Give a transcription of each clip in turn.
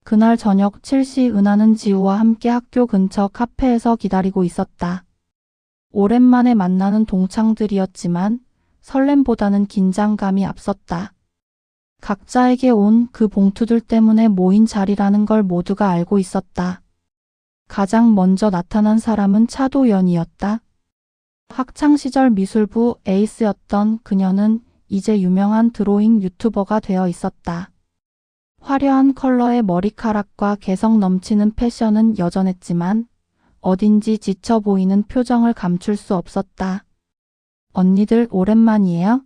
그날 저녁 7시 은하는 지우와 함께 학교 근처 카페에서 기다리고 있었다. 오랜만에 만나는 동창들이었지만 설렘보다는 긴장감이 앞섰다. 각자에게 온 그 봉투들 때문에 모인 자리라는 걸 모두가 알고 있었다. 가장 먼저 나타난 사람은 차도연이었다. 학창시절 미술부 에이스였던 그녀는 이제 유명한 드로잉 유튜버가 되어 있었다. 화려한 컬러의 머리카락과 개성 넘치는 패션은 여전했지만 어딘지 지쳐 보이는 표정을 감출 수 없었다. 언니들 오랜만이에요?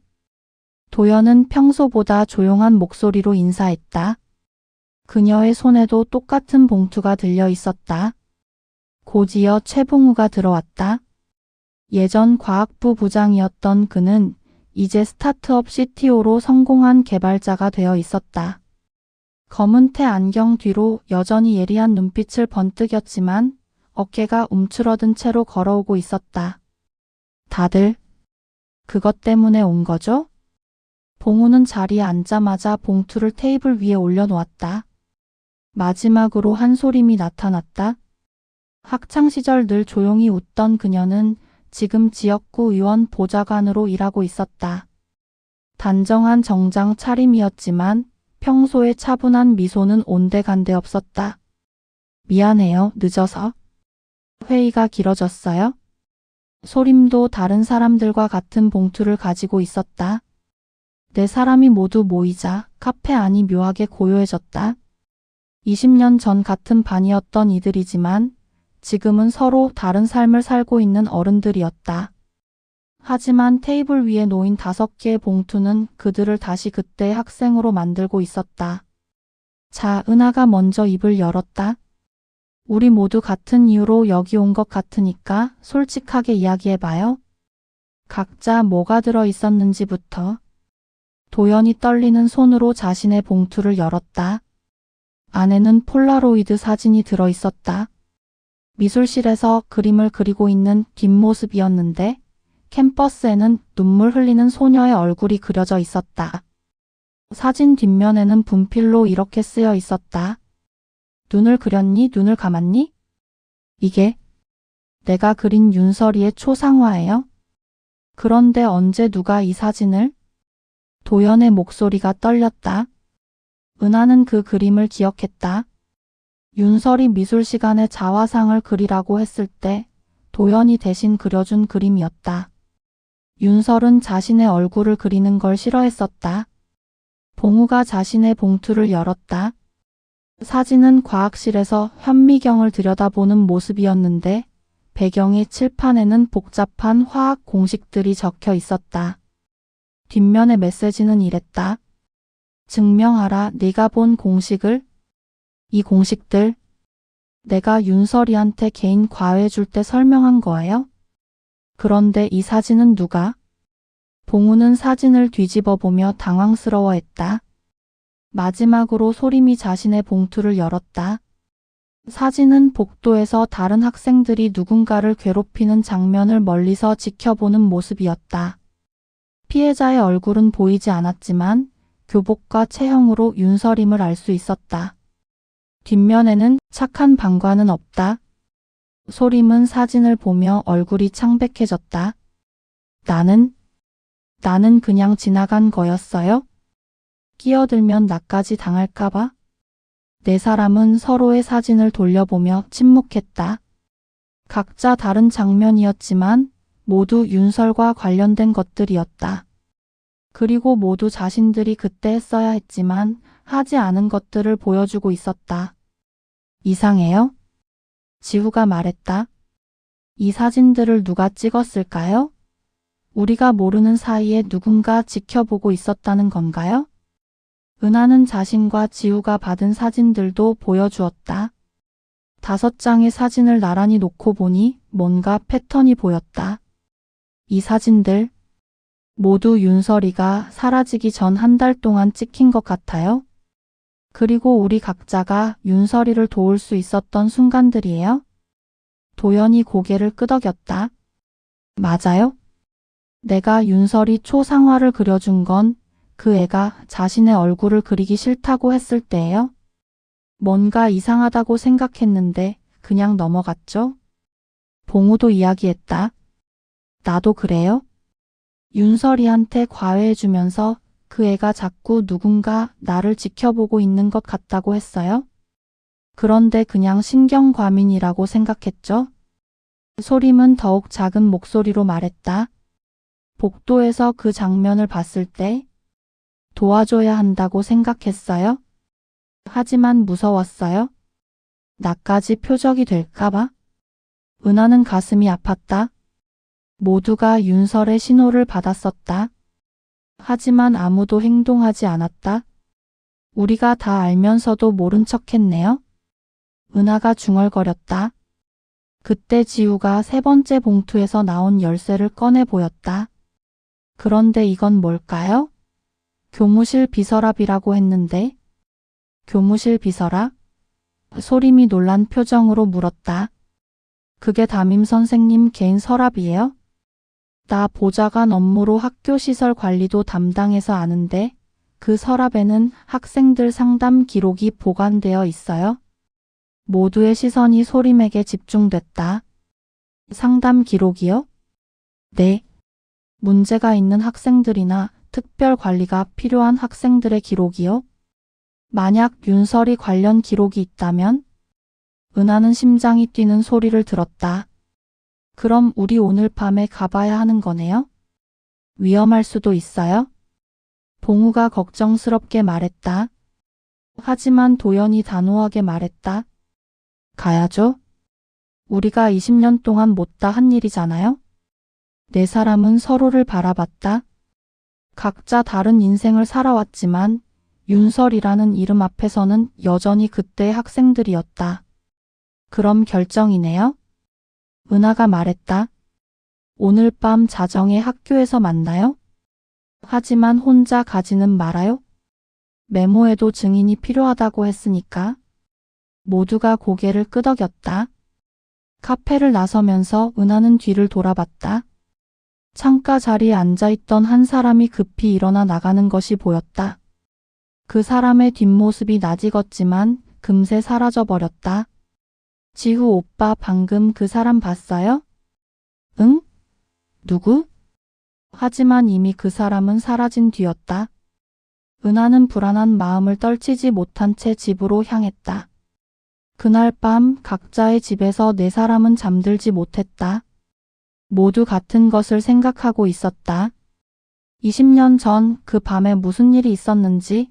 도연은 평소보다 조용한 목소리로 인사했다. 그녀의 손에도 똑같은 봉투가 들려 있었다. 곧이어 최봉우가 들어왔다. 예전 과학부 부장이었던 그는 이제 스타트업 CTO로 성공한 개발자가 되어 있었다. 검은 테 안경 뒤로 여전히 예리한 눈빛을 번뜩였지만 어깨가 움츠러든 채로 걸어오고 있었다. 다들 그것 때문에 온 거죠? 봉우는 자리에 앉자마자 봉투를 테이블 위에 올려놓았다. 마지막으로 한소림이 나타났다. 학창시절 늘 조용히 웃던 그녀는 지금 지역구 의원 보좌관으로 일하고 있었다. 단정한 정장 차림이었지만 평소의 차분한 미소는 온데간데 없었다. 미안해요, 늦어서. 회의가 길어졌어요? 소림도 다른 사람들과 같은 봉투를 가지고 있었다. 네 사람이 모두 모이자 카페 안이 묘하게 고요해졌다. 20년 전 같은 반이었던 이들이지만 지금은 서로 다른 삶을 살고 있는 어른들이었다. 하지만 테이블 위에 놓인 5개의 봉투는 그들을 다시 그때의 학생으로 만들고 있었다. 자, 은하가 먼저 입을 열었다. 우리 모두 같은 이유로 여기 온 것 같으니까 솔직하게 이야기해봐요. 각자 뭐가 들어 있었는지부터. 도연이 떨리는 손으로 자신의 봉투를 열었다. 안에는 폴라로이드 사진이 들어 있었다. 미술실에서 그림을 그리고 있는 뒷모습이었는데 캠퍼스에는 눈물 흘리는 소녀의 얼굴이 그려져 있었다. 사진 뒷면에는 분필로 이렇게 쓰여 있었다. 눈을 그렸니? 눈을 감았니? 이게 내가 그린 윤설이의 초상화예요? 그런데 언제 누가 이 사진을? 도연의 목소리가 떨렸다. 은하는 그 그림을 기억했다. 윤설이 미술 시간에 자화상을 그리라고 했을 때 도연이 대신 그려준 그림이었다. 윤설은 자신의 얼굴을 그리는 걸 싫어했었다. 봉우가 자신의 봉투를 열었다. 사진은 과학실에서 현미경을 들여다보는 모습이었는데 배경의 칠판에는 복잡한 화학 공식들이 적혀 있었다. 뒷면의 메시지는 이랬다. 증명하라 네가 본 공식을. 이 공식들 내가 윤설이한테 개인 과외 줄 때 설명한 거예요? 그런데 이 사진은 누가? 봉우는 사진을 뒤집어 보며 당황스러워했다. 마지막으로 소림이 자신의 봉투를 열었다. 사진은 복도에서 다른 학생들이 누군가를 괴롭히는 장면을 멀리서 지켜보는 모습이었다. 피해자의 얼굴은 보이지 않았지만 교복과 체형으로 윤설임을 알 수 있었다. 뒷면에는 착한 방과는 없다. 소림은 사진을 보며 얼굴이 창백해졌다. 나는 그냥 지나간 거였어요? 끼어들면 나까지 당할까봐? 네 사람은 서로의 사진을 돌려보며 침묵했다. 각자 다른 장면이었지만 모두 윤설과 관련된 것들이었다. 그리고 모두 자신들이 그때 했어야 했지만 하지 않은 것들을 보여주고 있었다. 이상해요? 지우가 말했다. 이 사진들을 누가 찍었을까요? 우리가 모르는 사이에 누군가 지켜보고 있었다는 건가요? 은하는 자신과 지우가 받은 사진들도 보여주었다. 5장의 사진을 나란히 놓고 보니 뭔가 패턴이 보였다. 이 사진들 모두 윤설이가 사라지기 전 한 달 동안 찍힌 것 같아요. 그리고 우리 각자가 윤설이를 도울 수 있었던 순간들이에요. 도연이 고개를 끄덕였다. 맞아요. 내가 윤설이 초상화를 그려준 건 그 애가 자신의 얼굴을 그리기 싫다고 했을 때예요. 뭔가 이상하다고 생각했는데 그냥 넘어갔죠? 봉우도 이야기했다. 나도 그래요? 윤설이한테 과외해주면서 그 애가 자꾸 누군가 나를 지켜보고 있는 것 같다고 했어요. 그런데 그냥 신경과민이라고 생각했죠. 소림은 더욱 작은 목소리로 말했다. 복도에서 그 장면을 봤을 때 도와줘야 한다고 생각했어요. 하지만 무서웠어요. 나까지 표적이 될까봐. 은하는 가슴이 아팠다. 모두가 윤설의 신호를 받았었다. 하지만 아무도 행동하지 않았다. 우리가 다 알면서도 모른 척했네요. 은하가 중얼거렸다. 그때 지우가 세 번째 봉투에서 나온 열쇠를 꺼내 보였다. 그런데 이건 뭘까요? 교무실 비서랍이라고 했는데. 교무실 비서랍? 소림이 놀란 표정으로 물었다. 그게 담임 선생님 개인 서랍이에요? 나 보좌관 업무로 학교 시설 관리도 담당해서 아는데 그 서랍에는 학생들 상담 기록이 보관되어 있어요. 모두의 시선이 소림에게 집중됐다. 상담 기록이요? 네. 문제가 있는 학생들이나 특별 관리가 필요한 학생들의 기록이요? 만약 윤설이 관련 기록이 있다면? 은하는 심장이 뛰는 소리를 들었다. 그럼 우리 오늘 밤에 가봐야 하는 거네요? 위험할 수도 있어요? 봉우가 걱정스럽게 말했다. 하지만 도연이 단호하게 말했다. 가야죠. 우리가 20년 동안 못다 한 일이잖아요? 네 사람은 서로를 바라봤다. 각자 다른 인생을 살아왔지만 윤설이라는 이름 앞에서는 여전히 그때의 학생들이었다. 그럼 결정이네요? 은하가 말했다. 오늘 밤 자정에 학교에서 만나요? 하지만 혼자 가지는 말아요? 메모에도 증인이 필요하다고 했으니까. 모두가 고개를 끄덕였다. 카페를 나서면서 은하는 뒤를 돌아봤다. 창가 자리에 앉아있던 한 사람이 급히 일어나 나가는 것이 보였다. 그 사람의 뒷모습이 낯익었지만 금세 사라져버렸다. 지후 오빠 방금 그 사람 봤어요? 응? 누구? 하지만 이미 그 사람은 사라진 뒤였다. 은하는 불안한 마음을 떨치지 못한 채 집으로 향했다. 그날 밤 각자의 집에서 네 사람은 잠들지 못했다. 모두 같은 것을 생각하고 있었다. 20년 전 그 밤에 무슨 일이 있었는지,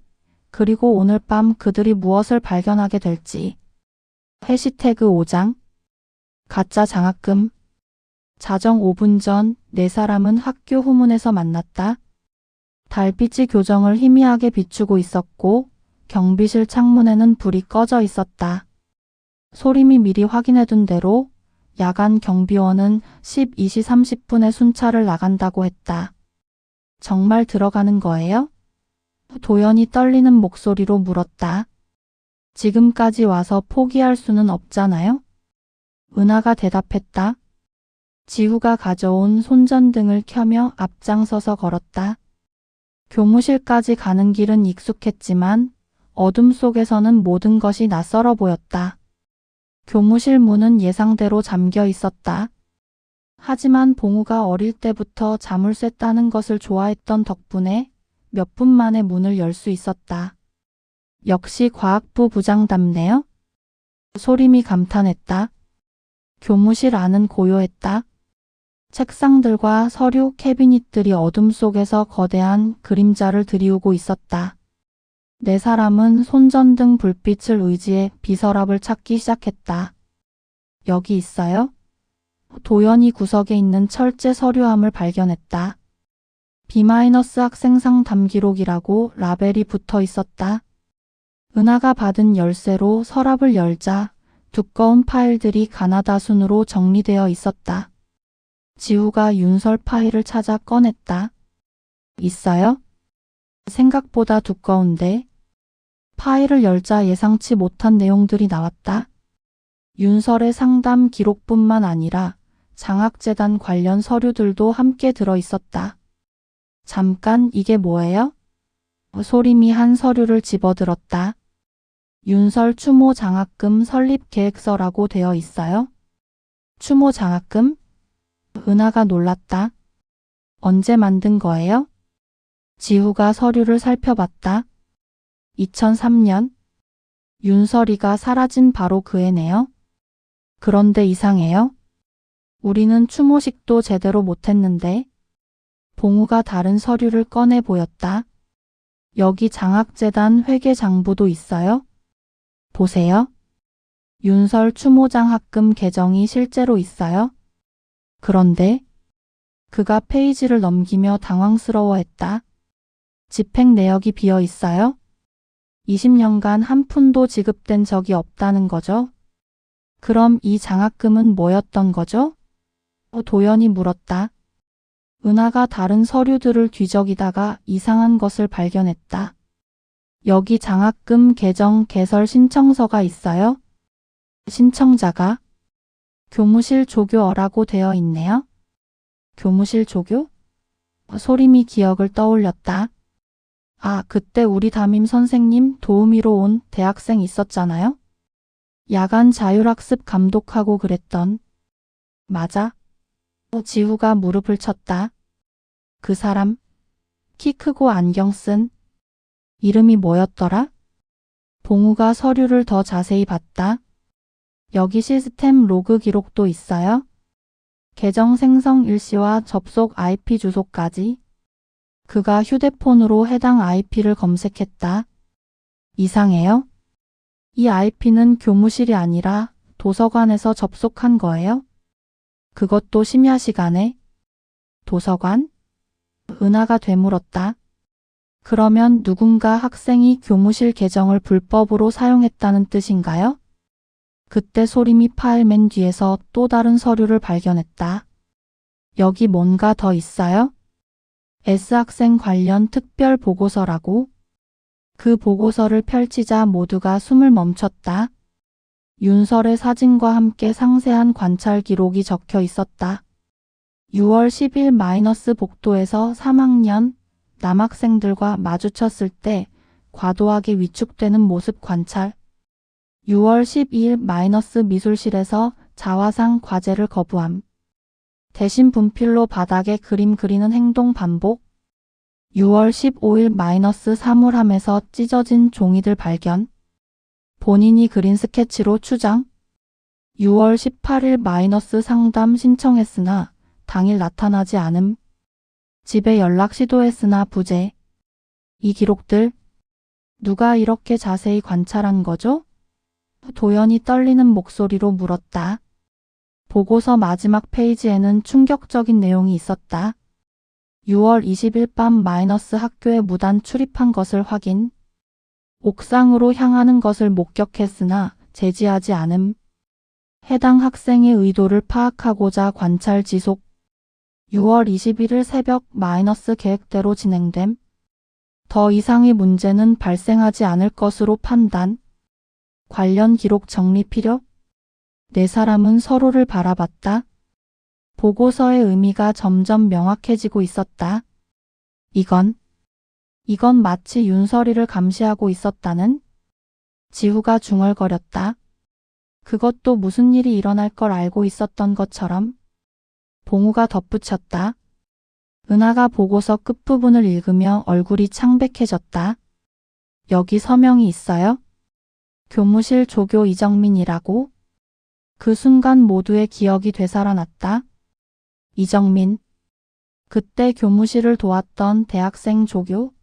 그리고 오늘 밤 그들이 무엇을 발견하게 될지. 해시태그 5장 가짜 장학금. 자정 5분 전 네 사람은 학교 후문에서 만났다. 달빛이 교정을 희미하게 비추고 있었고 경비실 창문에는 불이 꺼져 있었다. 소림이 미리 확인해둔 대로 야간 경비원은 12시 30분에 순찰을 나간다고 했다. 정말 들어가는 거예요? 도연이 떨리는 목소리로 물었다. 지금까지 와서 포기할 수는 없잖아요? 은하가 대답했다. 지후가 가져온 손전등을 켜며 앞장서서 걸었다. 교무실까지 가는 길은 익숙했지만 어둠 속에서는 모든 것이 낯설어 보였다. 교무실 문은 예상대로 잠겨 있었다. 하지만 봉우가 어릴 때부터 잠을 쐈다는 것을 좋아했던 덕분에 몇 분 만에 문을 열 수 있었다. 역시 과학부 부장답네요. 소림이 감탄했다. 교무실 안은 고요했다. 책상들과 서류 캐비닛들이 어둠 속에서 거대한 그림자를 드리우고 있었다. 네 사람은 손전등 불빛을 의지해 비서랍을 찾기 시작했다. 여기 있어요? 도연이 구석에 있는 철제 서류함을 발견했다. B- 학생 상담 기록이라고 라벨이 붙어 있었다. 은하가 받은 열쇠로 서랍을 열자 두꺼운 파일들이 가나다 순으로 정리되어 있었다. 지우가 윤설 파일을 찾아 꺼냈다. 있어요? 생각보다 두꺼운데. 파일을 열자 예상치 못한 내용들이 나왔다. 윤설의 상담 기록뿐만 아니라 장학재단 관련 서류들도 함께 들어 있었다. 잠깐, 이게 뭐예요? 소림이 한 서류를 집어들었다. 윤설 추모 장학금 설립 계획서라고 되어 있어요. 추모 장학금? 은하가 놀랐다. 언제 만든 거예요? 지우가 서류를 살펴봤다. 2003년. 윤설이가 사라진 바로 그 해네요. 그런데 이상해요. 우리는 추모식도 제대로 못했는데. 봉우가 다른 서류를 꺼내 보였다. 여기 장학재단 회계장부도 있어요. 보세요. 윤설 추모장학금 계정이 실제로 있어요. 그런데 그가 페이지를 넘기며 당황스러워했다. 집행 내역이 비어 있어요. 20년간 한 푼도 지급된 적이 없다는 거죠. 그럼 이 장학금은 뭐였던 거죠? 도연이 물었다. 은하가 다른 서류들을 뒤적이다가 이상한 것을 발견했다. 여기 장학금 계정 개설 신청서가 있어요. 신청자가 교무실 조교어라고 되어 있네요. 교무실 조교? 소림이 기억을 떠올렸다. 아, 그때 우리 담임 선생님 도우미로 온 대학생 있었잖아요. 야간 자율학습 감독하고 그랬던. 맞아. 지우가 무릎을 쳤다. 그 사람, 키 크고 안경 쓴. 이름이 뭐였더라? 봉우가 서류를 더 자세히 봤다. 여기 시스템 로그 기록도 있어요. 계정 생성 일시와 접속 IP 주소까지. 그가 휴대폰으로 해당 IP를 검색했다. 이상해요. 이 IP는 교무실이 아니라 도서관에서 접속한 거예요. 그것도 심야 시간에. 도서관? 은하가 되물었다. 그러면 누군가 학생이 교무실 계정을 불법으로 사용했다는 뜻인가요? 그때 소림이 파일맨 뒤에서 또 다른 서류를 발견했다. 여기 뭔가 더 있어요? S학생 관련 특별 보고서라고? 그 보고서를 펼치자 모두가 숨을 멈췄다. 윤설의 사진과 함께 상세한 관찰 기록이 적혀 있었다. 6월 10일 복도에서 3학년 남학생들과 마주쳤을 때 과도하게 위축되는 모습 관찰. 6월 12일 미술실에서 자화상 과제를 거부함. 대신 분필로 바닥에 그림 그리는 행동 반복. 6월 15일 사물함에서 찢어진 종이들 발견. 본인이 그린 스케치로 추정. 6월 18일 상담 신청했으나 당일 나타나지 않음. 집에 연락 시도했으나 부재. 이 기록들 누가 이렇게 자세히 관찰한 거죠? 도연이 떨리는 목소리로 물었다. 보고서 마지막 페이지에는 충격적인 내용이 있었다. 6월 20일 밤 학교에 무단 출입한 것을 확인. 옥상으로 향하는 것을 목격했으나 제지하지 않음. 해당 학생의 의도를 파악하고자 관찰 지속. 6월 21일 새벽 계획대로 진행됨. 더 이상의 문제는 발생하지 않을 것으로 판단. 관련 기록 정리 필요? 네 사람은 서로를 바라봤다. 보고서의 의미가 점점 명확해지고 있었다. 이건 마치 윤설이를 감시하고 있었다는? 지우가 중얼거렸다. 그것도 무슨 일이 일어날 걸 알고 있었던 것처럼. 봉우가 덧붙였다. 은하가 보고서 끝부분을 읽으며 얼굴이 창백해졌다. 여기 서명이 있어요? 교무실 조교 이정민이라고? 그 순간 모두의 기억이 되살아났다. 이정민. 그때 교무실을 도왔던 대학생 조교?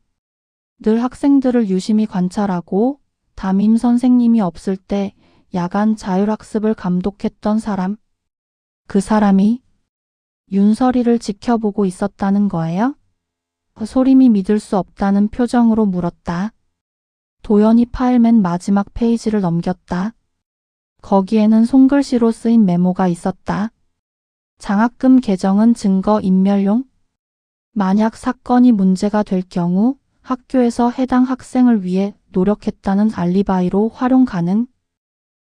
늘 학생들을 유심히 관찰하고 담임 선생님이 없을 때 야간 자율학습을 감독했던 사람. 그 사람이 윤설이를 지켜보고 있었다는 거예요? 소림이 믿을 수 없다는 표정으로 물었다. 도연이 파일맨 마지막 페이지를 넘겼다. 거기에는 손글씨로 쓰인 메모가 있었다. 장학금 계정은 증거 인멸용. 만약 사건이 문제가 될 경우 학교에서 해당 학생을 위해 노력했다는 알리바이로 활용 가능.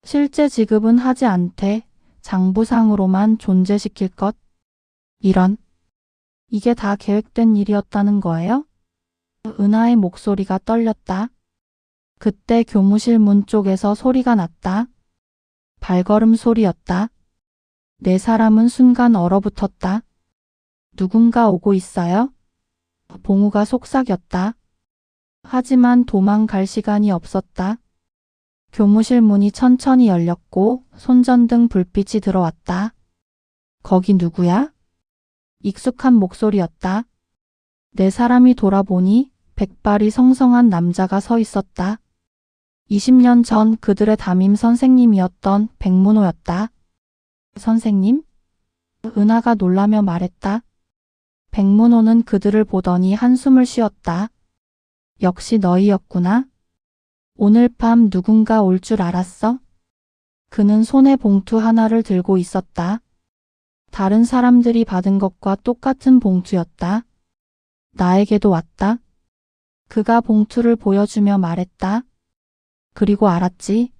실제 지급은 하지 않되 장부상으로만 존재시킬 것. 이게 다 계획된 일이었다는 거예요? 은하의 목소리가 떨렸다. 그때 교무실 문 쪽에서 소리가 났다. 발걸음 소리였다. 네 사람은 순간 얼어붙었다. 누군가 오고 있어요? 봉우가 속삭였다. 하지만 도망갈 시간이 없었다. 교무실 문이 천천히 열렸고 손전등 불빛이 들어왔다. 거기 누구야? 익숙한 목소리였다. 네 사람이 돌아보니 백발이 성성한 남자가 서 있었다. 20년 전 그들의 담임 선생님이었던 백문호였다. 선생님? 은하가 놀라며 말했다. 백문호는 그들을 보더니 한숨을 쉬었다. 역시 너희였구나. 오늘 밤 누군가 올 줄 알았어? 그는 손에 봉투 하나를 들고 있었다. 다른 사람들이 받은 것과 똑같은 봉투였다. 나에게도 왔다. 그가 봉투를 보여주며 말했다. 그리고 알았지.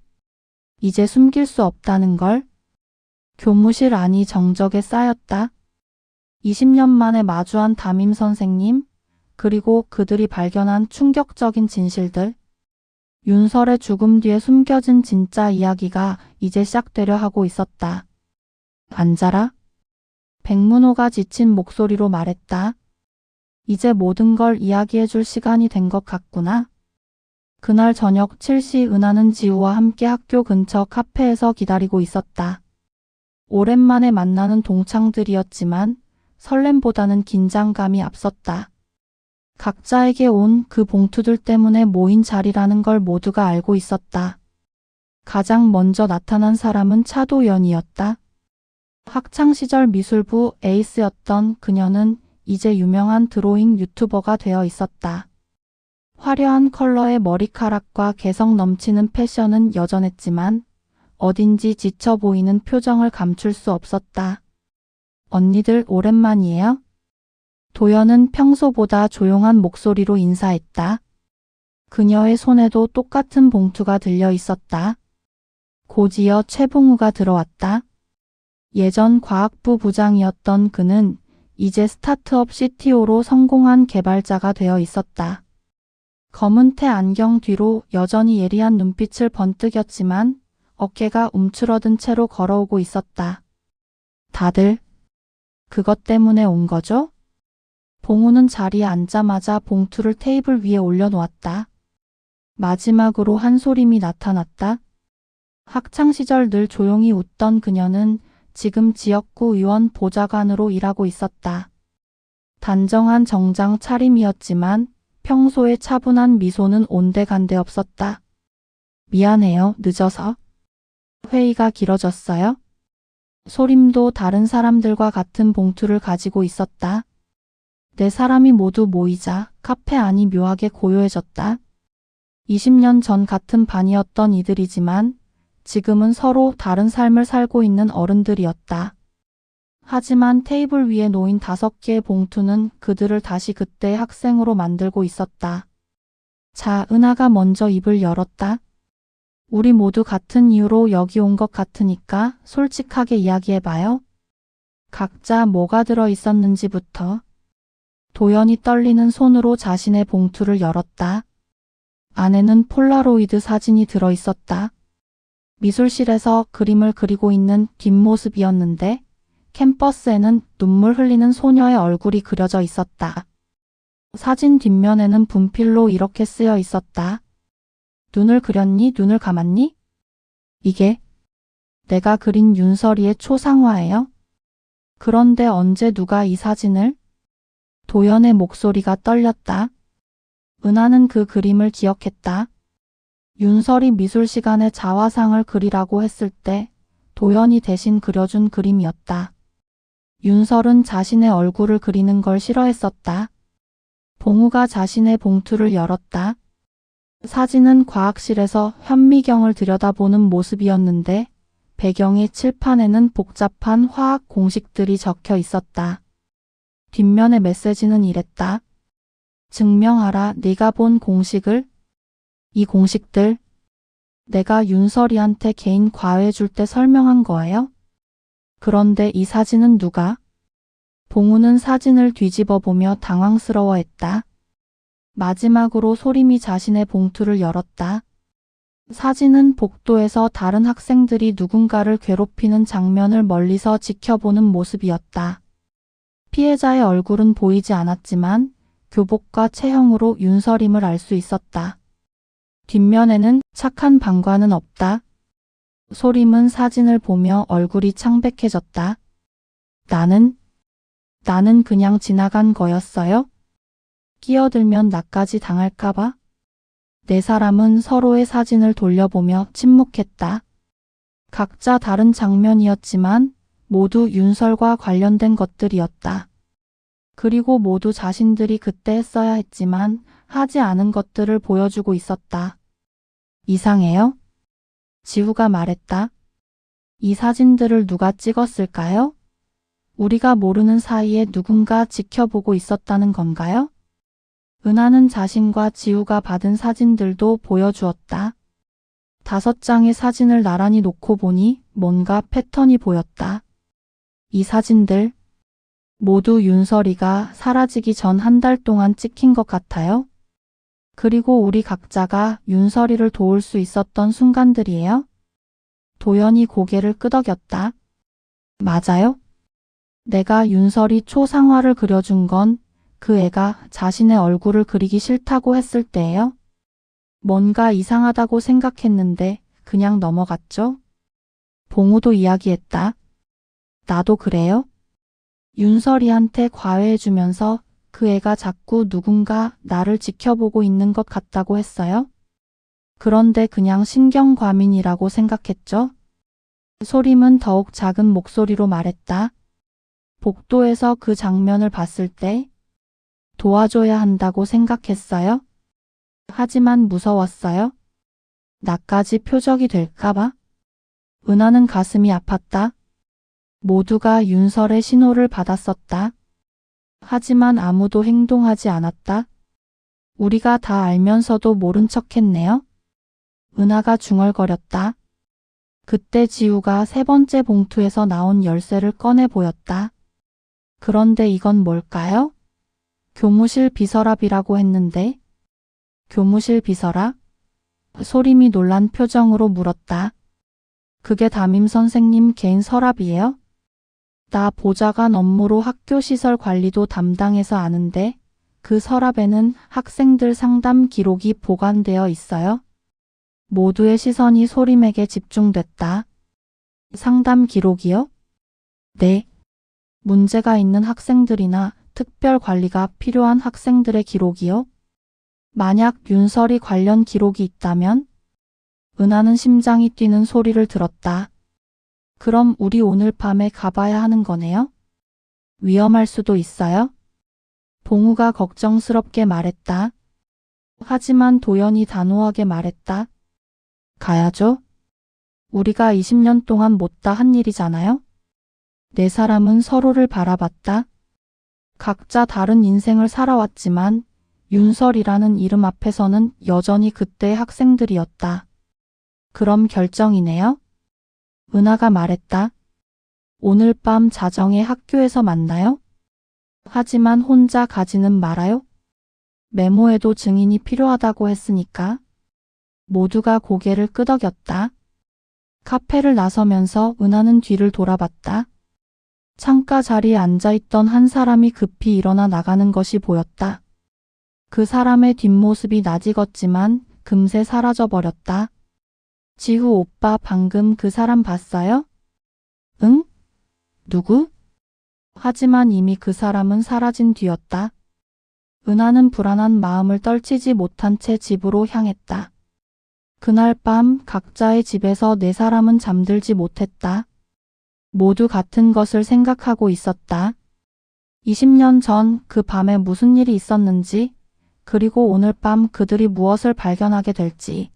이제 숨길 수 없다는 걸. 교무실 안이 정적에 쌓였다. 20년 만에 마주한 담임 선생님, 그리고 그들이 발견한 충격적인 진실들. 윤설의 죽음 뒤에 숨겨진 진짜 이야기가 이제 시작되려 하고 있었다. 앉아라. 백문호가 지친 목소리로 말했다. 이제 모든 걸 이야기해줄 시간이 된 것 같구나. 그날 저녁 7시 은하는 지우와 함께 학교 근처 카페에서 기다리고 있었다. 오랜만에 만나는 동창들이었지만 설렘보다는 긴장감이 앞섰다. 각자에게 온 그 봉투들 때문에 모인 자리라는 걸 모두가 알고 있었다. 가장 먼저 나타난 사람은 차도연이었다. 학창시절 미술부 에이스였던 그녀는 이제 유명한 드로잉 유튜버가 되어 있었다. 화려한 컬러의 머리카락과 개성 넘치는 패션은 여전했지만 어딘지 지쳐 보이는 표정을 감출 수 없었다. 언니들 오랜만이에요? 도연은 평소보다 조용한 목소리로 인사했다. 그녀의 손에도 똑같은 봉투가 들려 있었다. 곧이어 최봉우가 들어왔다. 예전 과학부 부장이었던 그는 이제 스타트업 CTO로 성공한 개발자가 되어 있었다. 검은 테 안경 뒤로 여전히 예리한 눈빛을 번뜩였지만 어깨가 움츠러든 채로 걸어오고 있었다. 다들 그것 때문에 온 거죠? 봉우는 자리에 앉자마자 봉투를 테이블 위에 올려놓았다. 마지막으로 한소림이 나타났다. 학창시절 늘 조용히 웃던 그녀는 지금 지역구 의원 보좌관으로 일하고 있었다. 단정한 정장 차림이었지만 평소의 차분한 미소는 온데간데 없었다. 미안해요, 늦어서. 회의가 길어졌어요? 소림도 다른 사람들과 같은 봉투를 가지고 있었다. 네 사람이 모두 모이자 카페 안이 묘하게 고요해졌다. 20년 전 같은 반이었던 이들이지만 지금은 서로 다른 삶을 살고 있는 어른들이었다. 하지만 테이블 위에 놓인 5개의 봉투는 그들을 다시 그때의 학생으로 만들고 있었다. 자, 은하가 먼저 입을 열었다. 우리 모두 같은 이유로 여기 온 것 같으니까 솔직하게 이야기해봐요. 각자 뭐가 들어 있었는지부터. 도연이 떨리는 손으로 자신의 봉투를 열었다. 안에는 폴라로이드 사진이 들어 있었다. 미술실에서 그림을 그리고 있는 뒷모습이었는데 캠퍼스에는 눈물 흘리는 소녀의 얼굴이 그려져 있었다. 사진 뒷면에는 분필로 이렇게 쓰여 있었다. 눈을 그렸니? 눈을 감았니? 이게 내가 그린 윤설이의 초상화예요? 그런데 언제 누가 이 사진을? 도연의 목소리가 떨렸다. 은하는 그 그림을 기억했다. 윤설이 미술 시간에 자화상을 그리라고 했을 때 도연이 대신 그려준 그림이었다. 윤설은 자신의 얼굴을 그리는 걸 싫어했었다. 봉우가 자신의 봉투를 열었다. 사진은 과학실에서 현미경을 들여다보는 모습이었는데 배경의 칠판에는 복잡한 화학 공식들이 적혀 있었다. 뒷면의 메시지는 이랬다. 증명하라 네가 본 공식을. 이 공식들 내가 윤설이한테 개인 과외 줄 때 설명한 거예요? 그런데 이 사진은 누가? 봉우는 사진을 뒤집어 보며 당황스러워했다. 마지막으로 소림이 자신의 봉투를 열었다. 사진은 복도에서 다른 학생들이 누군가를 괴롭히는 장면을 멀리서 지켜보는 모습이었다. 피해자의 얼굴은 보이지 않았지만 교복과 체형으로 윤설임을 알 수 있었다. 뒷면에는 착한 방과는 없다. 소림은 사진을 보며 얼굴이 창백해졌다. 나는 그냥 지나간 거였어요? 끼어들면 나까지 당할까봐? 네 사람은 서로의 사진을 돌려보며 침묵했다. 각자 다른 장면이었지만 모두 윤설과 관련된 것들이었다. 그리고 모두 자신들이 그때 했어야 했지만 하지 않은 것들을 보여주고 있었다. 이상해요? 지우가 말했다. 이 사진들을 누가 찍었을까요? 우리가 모르는 사이에 누군가 지켜보고 있었다는 건가요? 은하는 자신과 지우가 받은 사진들도 보여주었다. 5장의 사진을 나란히 놓고 보니 뭔가 패턴이 보였다. 이 사진들 모두 윤설이가 사라지기 전 한 달 동안 찍힌 것 같아요. 그리고 우리 각자가 윤설이를 도울 수 있었던 순간들이에요. 도연이 고개를 끄덕였다. 맞아요. 내가 윤설이 초상화를 그려준 건 그 애가 자신의 얼굴을 그리기 싫다고 했을 때예요. 뭔가 이상하다고 생각했는데 그냥 넘어갔죠. 봉우도 이야기했다. 나도 그래요. 윤설이한테 과외해주면서 그 애가 자꾸 누군가 나를 지켜보고 있는 것 같다고 했어요. 그런데 그냥 신경과민이라고 생각했죠. 소림은 더욱 작은 목소리로 말했다. 복도에서 그 장면을 봤을 때 도와줘야 한다고 생각했어요. 하지만 무서웠어요. 나까지 표적이 될까봐. 은하는 가슴이 아팠다. 모두가 윤설의 신호를 받았었다. 하지만 아무도 행동하지 않았다. 우리가 다 알면서도 모른 척했네요. 은하가 중얼거렸다. 그때 지우가 3번째 봉투에서 나온 열쇠를 꺼내 보였다. 그런데 이건 뭘까요? 교무실 비서랍이라고 했는데. 교무실 비서랍? 소림이 놀란 표정으로 물었다. 그게 담임 선생님 개인 서랍이에요? 나 보좌관 업무로 학교 시설 관리도 담당해서 아는데 그 서랍에는 학생들 상담 기록이 보관되어 있어요. 모두의 시선이 소림에게 집중됐다. 상담 기록이요? 네. 문제가 있는 학생들이나 특별 관리가 필요한 학생들의 기록이요? 만약 윤설이 관련 기록이 있다면? 은하는 심장이 뛰는 소리를 들었다. 그럼 우리 오늘 밤에 가봐야 하는 거네요? 위험할 수도 있어요? 봉우가 걱정스럽게 말했다. 하지만 도연이 단호하게 말했다. 가야죠. 우리가 20년 동안 못다 한 일이잖아요? 네 사람은 서로를 바라봤다. 각자 다른 인생을 살아왔지만 윤설이라는 이름 앞에서는 여전히 그때의 학생들이었다. 그럼 결정이네요? 은하가 말했다. 오늘 밤 자정에 학교에서 만나요? 하지만 혼자 가지는 말아요? 메모에도 증인이 필요하다고 했으니까. 모두가 고개를 끄덕였다. 카페를 나서면서 은하는 뒤를 돌아봤다. 창가 자리에 앉아있던 한 사람이 급히 일어나 나가는 것이 보였다. 그 사람의 뒷모습이 낯익었지만 금세 사라져버렸다. 지후 오빠 방금 그 사람 봤어요? 응? 누구? 하지만 이미 그 사람은 사라진 뒤였다. 은하는 불안한 마음을 떨치지 못한 채 집으로 향했다. 그날 밤 각자의 집에서 네 사람은 잠들지 못했다. 모두 같은 것을 생각하고 있었다. 20년 전 그 밤에 무슨 일이 있었는지, 그리고 오늘 밤 그들이 무엇을 발견하게 될지.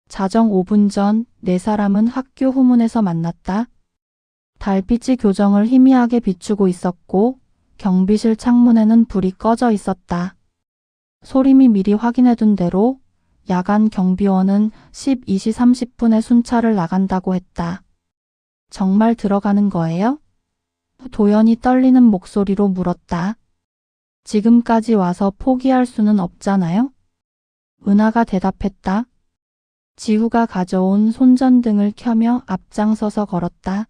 자정 5분 전 네 사람은 학교 후문에서 만났다. 달빛이 교정을 희미하게 비추고 있었고 경비실 창문에는 불이 꺼져 있었다. 소림이 미리 확인해둔 대로 야간 경비원은 12시 30분에 순찰을 나간다고 했다. 정말 들어가는 거예요? 도연이 떨리는 목소리로 물었다. 지금까지 와서 포기할 수는 없잖아요? 은하가 대답했다. 지후가 가져온 손전등을 켜며 앞장서서 걸었다.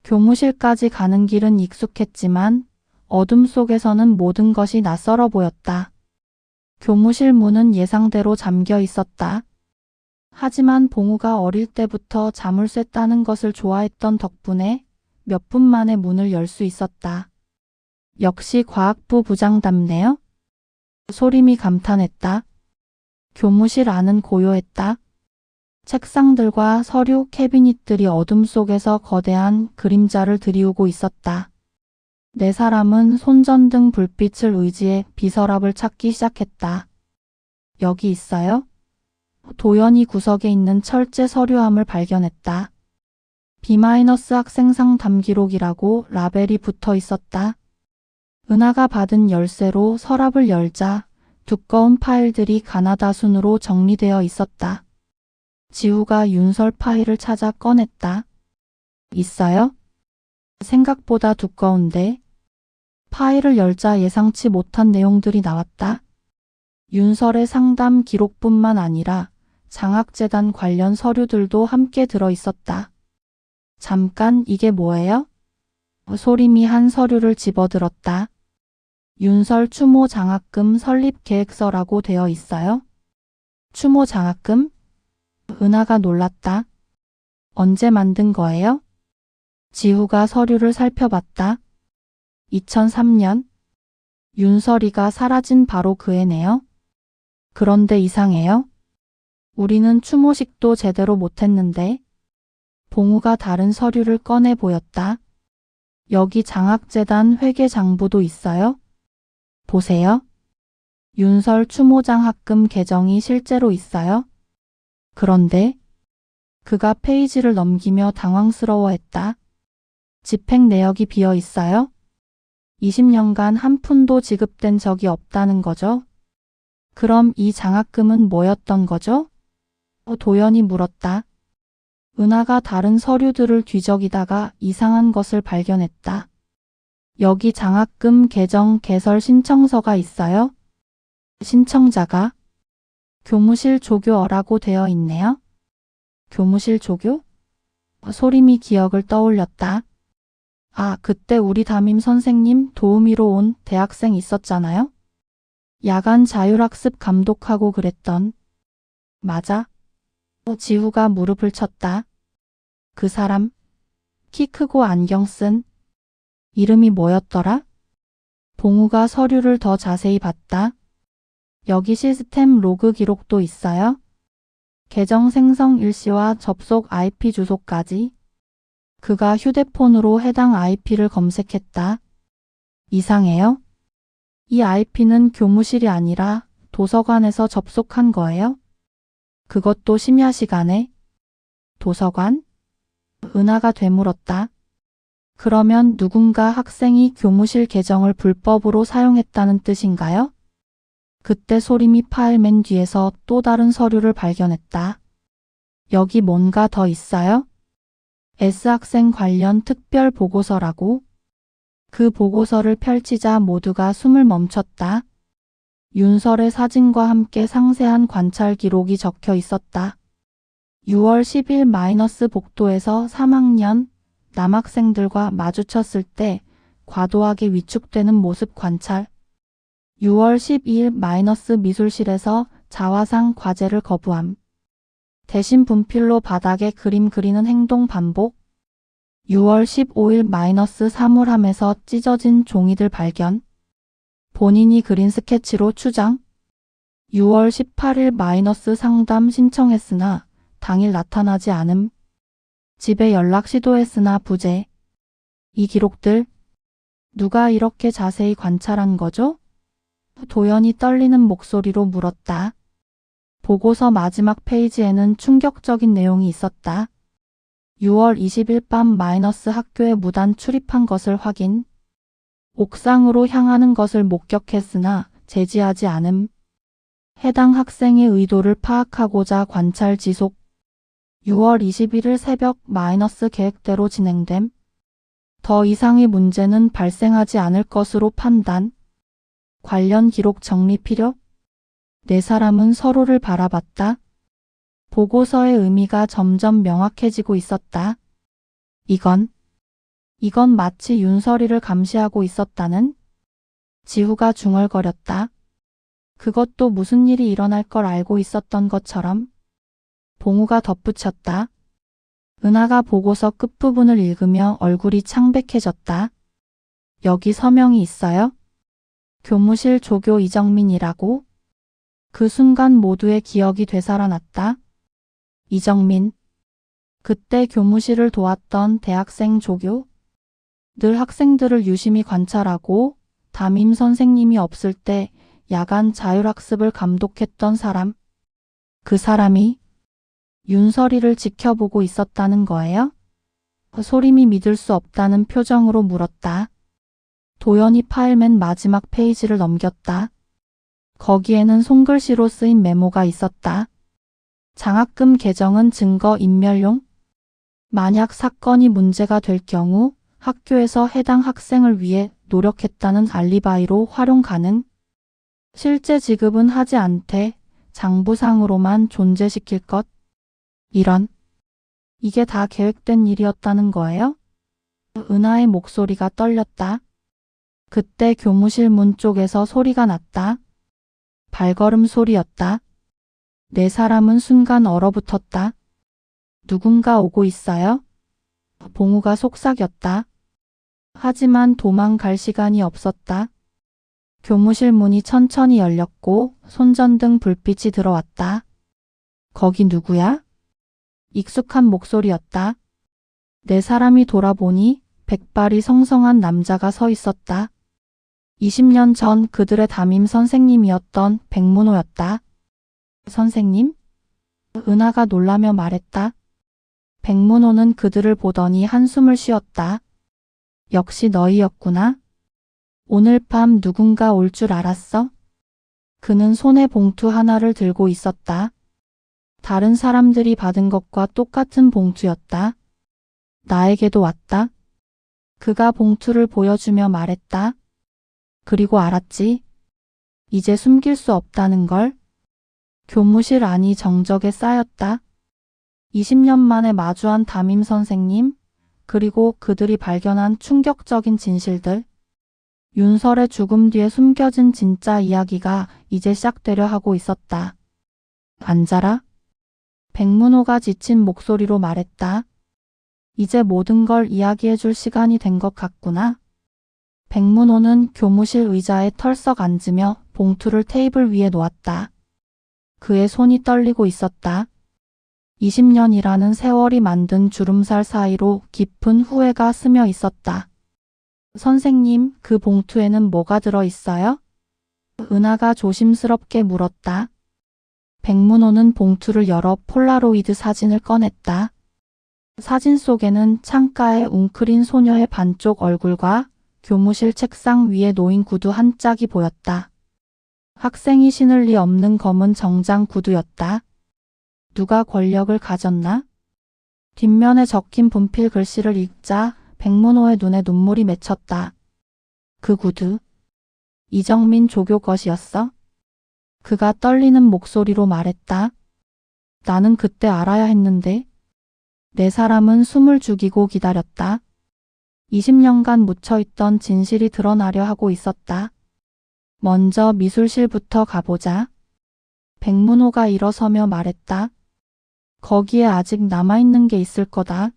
교무실까지 가는 길은 익숙했지만 어둠 속에서는 모든 것이 낯설어 보였다. 교무실 문은 예상대로 잠겨 있었다. 하지만 봉우가 어릴 때부터 잠을 쐈다는 것을 좋아했던 덕분에 몇 분 만에 문을 열 수 있었다. 역시 과학부 부장답네요. 소림이 감탄했다. 교무실 안은 고요했다. 책상들과 서류 캐비닛들이 어둠 속에서 거대한 그림자를 드리우고 있었다. 네 사람은 손전등 불빛을 의지해 비서랍을 찾기 시작했다. 여기 있어요? 도연이 구석에 있는 철제 서류함을 발견했다. B- 학생상 담기록이라고 라벨이 붙어 있었다. 은하가 받은 열쇠로 서랍을 열자 두꺼운 파일들이 가나다 순으로 정리되어 있었다. 지우가 윤설 파일을 찾아 꺼냈다. 있어요? 생각보다 두꺼운데. 파일을 열자 예상치 못한 내용들이 나왔다. 윤설의 상담 기록뿐만 아니라 장학재단 관련 서류들도 함께 들어 있었다. 잠깐, 이게 뭐예요? 소림이 한 서류를 집어들었다. 윤설 추모 장학금 설립 계획서라고 되어 있어요. 추모 장학금? 은하가 놀랐다. 언제 만든 거예요? 지후가 서류를 살펴봤다. 2003년. 윤설이가 사라진 바로 그 해네요. 그런데 이상해요. 우리는 추모식도 제대로 못했는데. 봉우가 다른 서류를 꺼내 보였다. 여기 장학재단 회계장부도 있어요. 보세요. 윤설 추모장학금 계정이 실제로 있어요. 그런데 그가 페이지를 넘기며 당황스러워했다. 집행 내역이 비어 있어요. 20년간 한 푼도 지급된 적이 없다는 거죠. 그럼 이 장학금은 뭐였던 거죠? 도연이 물었다. 은하가 다른 서류들을 뒤적이다가 이상한 것을 발견했다. 여기 장학금 계정 개설 신청서가 있어요. 신청자가 교무실 조교어라고 되어 있네요. 교무실 조교? 소림이 기억을 떠올렸다. 아, 그때 우리 담임 선생님 도우미로 온 대학생 있었잖아요. 야간 자율학습 감독하고 그랬던. 맞아. 지후가 무릎을 쳤다. 그 사람, 키 크고 안경 쓴. 이름이 뭐였더라? 봉우가 서류를 더 자세히 봤다. 여기 시스템 로그 기록도 있어요. 계정 생성 일시와 접속 IP 주소까지. 그가 휴대폰으로 해당 IP를 검색했다. 이상해요. 이 IP는 교무실이 아니라 도서관에서 접속한 거예요? 그것도 심야 시간에? 도서관? 은하가 되물었다. 그러면 누군가 학생이 교무실 계정을 불법으로 사용했다는 뜻인가요? 그때 소림이 파일 맨 뒤에서 또 다른 서류를 발견했다. 여기 뭔가 더 있어요? S학생 관련 특별 보고서라고? 그 보고서를 펼치자 모두가 숨을 멈췄다. 윤설의 사진과 함께 상세한 관찰 기록이 적혀 있었다. 6월 10일 복도에서 3학년 남학생들과 마주쳤을 때 과도하게 위축되는 모습 관찰. 6월 12일 미술실에서 자화상 과제를 거부함. 대신 분필로 바닥에 그림 그리는 행동 반복. 6월 15일 사물함에서 찢어진 종이들 발견. 본인이 그린 스케치로 추장. 6월 18일 상담 신청했으나 당일 나타나지 않음. 집에 연락 시도했으나 부재. 이 기록들 누가 이렇게 자세히 관찰한 거죠? 도연이 떨리는 목소리로 물었다. 보고서 마지막 페이지에는 충격적인 내용이 있었다. 6월 20일 밤 학교에 무단 출입한 것을 확인. 옥상으로 향하는 것을 목격했으나 제지하지 않음. 해당 학생의 의도를 파악하고자 관찰 지속. 6월 21일 새벽 계획대로 진행됨. 더 이상의 문제는 발생하지 않을 것으로 판단. 관련 기록 정리 필요? 네 사람은 서로를 바라봤다. 보고서의 의미가 점점 명확해지고 있었다. 이건 마치 윤설이를 감시하고 있었다는? 지후가 중얼거렸다. 그것도 무슨 일이 일어날 걸 알고 있었던 것처럼. 봉우가 덧붙였다. 은하가 보고서 끝부분을 읽으며 얼굴이 창백해졌다. 여기 서명이 있어요? 교무실 조교 이정민이라고? 그 순간 모두의 기억이 되살아났다. 이정민. 그때 교무실을 도왔던 대학생 조교? 늘 학생들을 유심히 관찰하고 담임 선생님이 없을 때 야간 자율학습을 감독했던 사람. 그 사람이 윤설이를 지켜보고 있었다는 거예요? 소림이 믿을 수 없다는 표정으로 물었다. 도연이 파일 맨 마지막 페이지를 넘겼다. 거기에는 손글씨로 쓰인 메모가 있었다. 장학금 계정은 증거인멸용? 만약 사건이 문제가 될 경우 학교에서 해당 학생을 위해 노력했다는 알리바이로 활용 가능. 실제 지급은 하지 않되 장부상으로만 존재시킬 것. 이게 다 계획된 일이었다는 거예요? 은하의 목소리가 떨렸다. 그때 교무실 문 쪽에서 소리가 났다. 발걸음 소리였다. 네 사람은 순간 얼어붙었다. 누군가 오고 있어요? 봉우가 속삭였다. 하지만 도망갈 시간이 없었다. 교무실 문이 천천히 열렸고 손전등 불빛이 들어왔다. 거기 누구야? 익숙한 목소리였다. 네 사람이 돌아보니 백발이 성성한 남자가 서 있었다. 20년 전 그들의 담임 선생님이었던 백문호였다. 선생님? 은하가 놀라며 말했다. 백문호는 그들을 보더니 한숨을 쉬었다. 역시 너희였구나. 오늘 밤 누군가 올 줄 알았어? 그는 손에 봉투 하나를 들고 있었다. 다른 사람들이 받은 것과 똑같은 봉투였다. 나에게도 왔다. 그가 봉투를 보여주며 말했다. 그리고 알았지. 이제 숨길 수 없다는 걸. 교무실 안이 정적에 쌓였다. 20년 만에 마주한 담임 선생님, 그리고 그들이 발견한 충격적인 진실들. 윤설의 죽음 뒤에 숨겨진 진짜 이야기가 이제 시작되려 하고 있었다. 앉아라. 백문호가 지친 목소리로 말했다. 이제 모든 걸 이야기해 줄 시간이 된 것 같구나. 백문호는 교무실 의자에 털썩 앉으며 봉투를 테이블 위에 놓았다. 그의 손이 떨리고 있었다. 20년이라는 세월이 만든 주름살 사이로 깊은 후회가 스며 있었다. 선생님, 그 봉투에는 뭐가 들어 있어요? 은하가 조심스럽게 물었다. 백문호는 봉투를 열어 폴라로이드 사진을 꺼냈다. 사진 속에는 창가에 웅크린 소녀의 반쪽 얼굴과 교무실 책상 위에 놓인 구두 한 짝이 보였다. 학생이 신을 리 없는 검은 정장 구두였다. 누가 권력을 가졌나? 뒷면에 적힌 분필 글씨를 읽자 백문호의 눈에 눈물이 맺혔다. 그 구두, 이정민 조교 것이었어? 그가 떨리는 목소리로 말했다. 나는 그때 알아야 했는데. 네 사람은 숨을 죽이고 기다렸다. 20년간 묻혀있던 진실이 드러나려 하고 있었다. 먼저 미술실부터 가보자. 백문호가 일어서며 말했다. 거기에 아직 남아있는 게 있을 거다.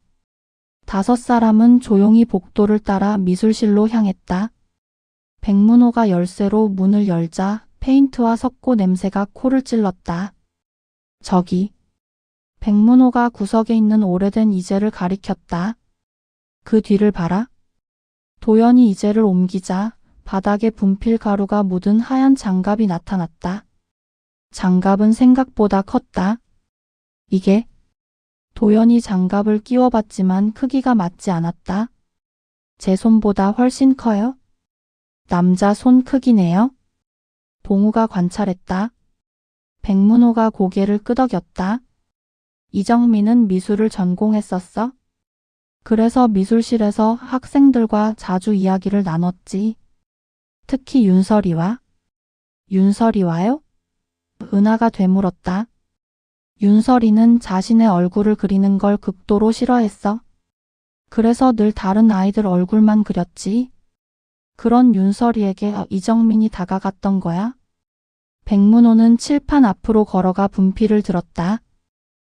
5사람은 조용히 복도를 따라 미술실로 향했다. 백문호가 열쇠로 문을 열자 페인트와 석고 냄새가 코를 찔렀다. 저기. 백문호가 구석에 있는 오래된 이젤을 가리켰다. 그 뒤를 봐라. 도연이 이젤을 옮기자 바닥에 분필 가루가 묻은 하얀 장갑이 나타났다. 장갑은 생각보다 컸다. 이게? 도연이 장갑을 끼워봤지만 크기가 맞지 않았다. 제 손보다 훨씬 커요? 남자 손 크기네요. 봉우가 관찰했다. 백문호가 고개를 끄덕였다. 이정민은 미술을 전공했었어? 그래서 미술실에서 학생들과 자주 이야기를 나눴지. 특히 윤설이와? 윤설이와요? 은하가 되물었다. 윤설이는 자신의 얼굴을 그리는 걸 극도로 싫어했어. 그래서 늘 다른 아이들 얼굴만 그렸지. 그런 윤설이에게 이정민이 다가갔던 거야. 백문호는 칠판 앞으로 걸어가 분필을 들었다.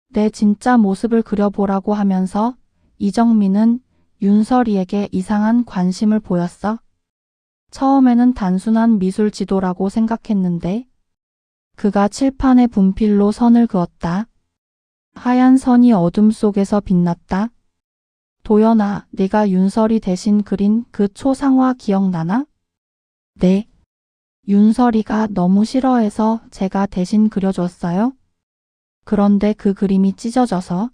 내 진짜 모습을 그려보라고 하면서 이정민은 윤설이에게 이상한 관심을 보였어. 처음에는 단순한 미술 지도라고 생각했는데 그가 칠판에 분필로 선을 그었다. 하얀 선이 어둠 속에서 빛났다. 도연아, 네가 윤설이 대신 그린 그 초상화 기억나나? 네. 윤설이가 너무 싫어해서 제가 대신 그려줬어요. 그런데 그 그림이 찢어져서.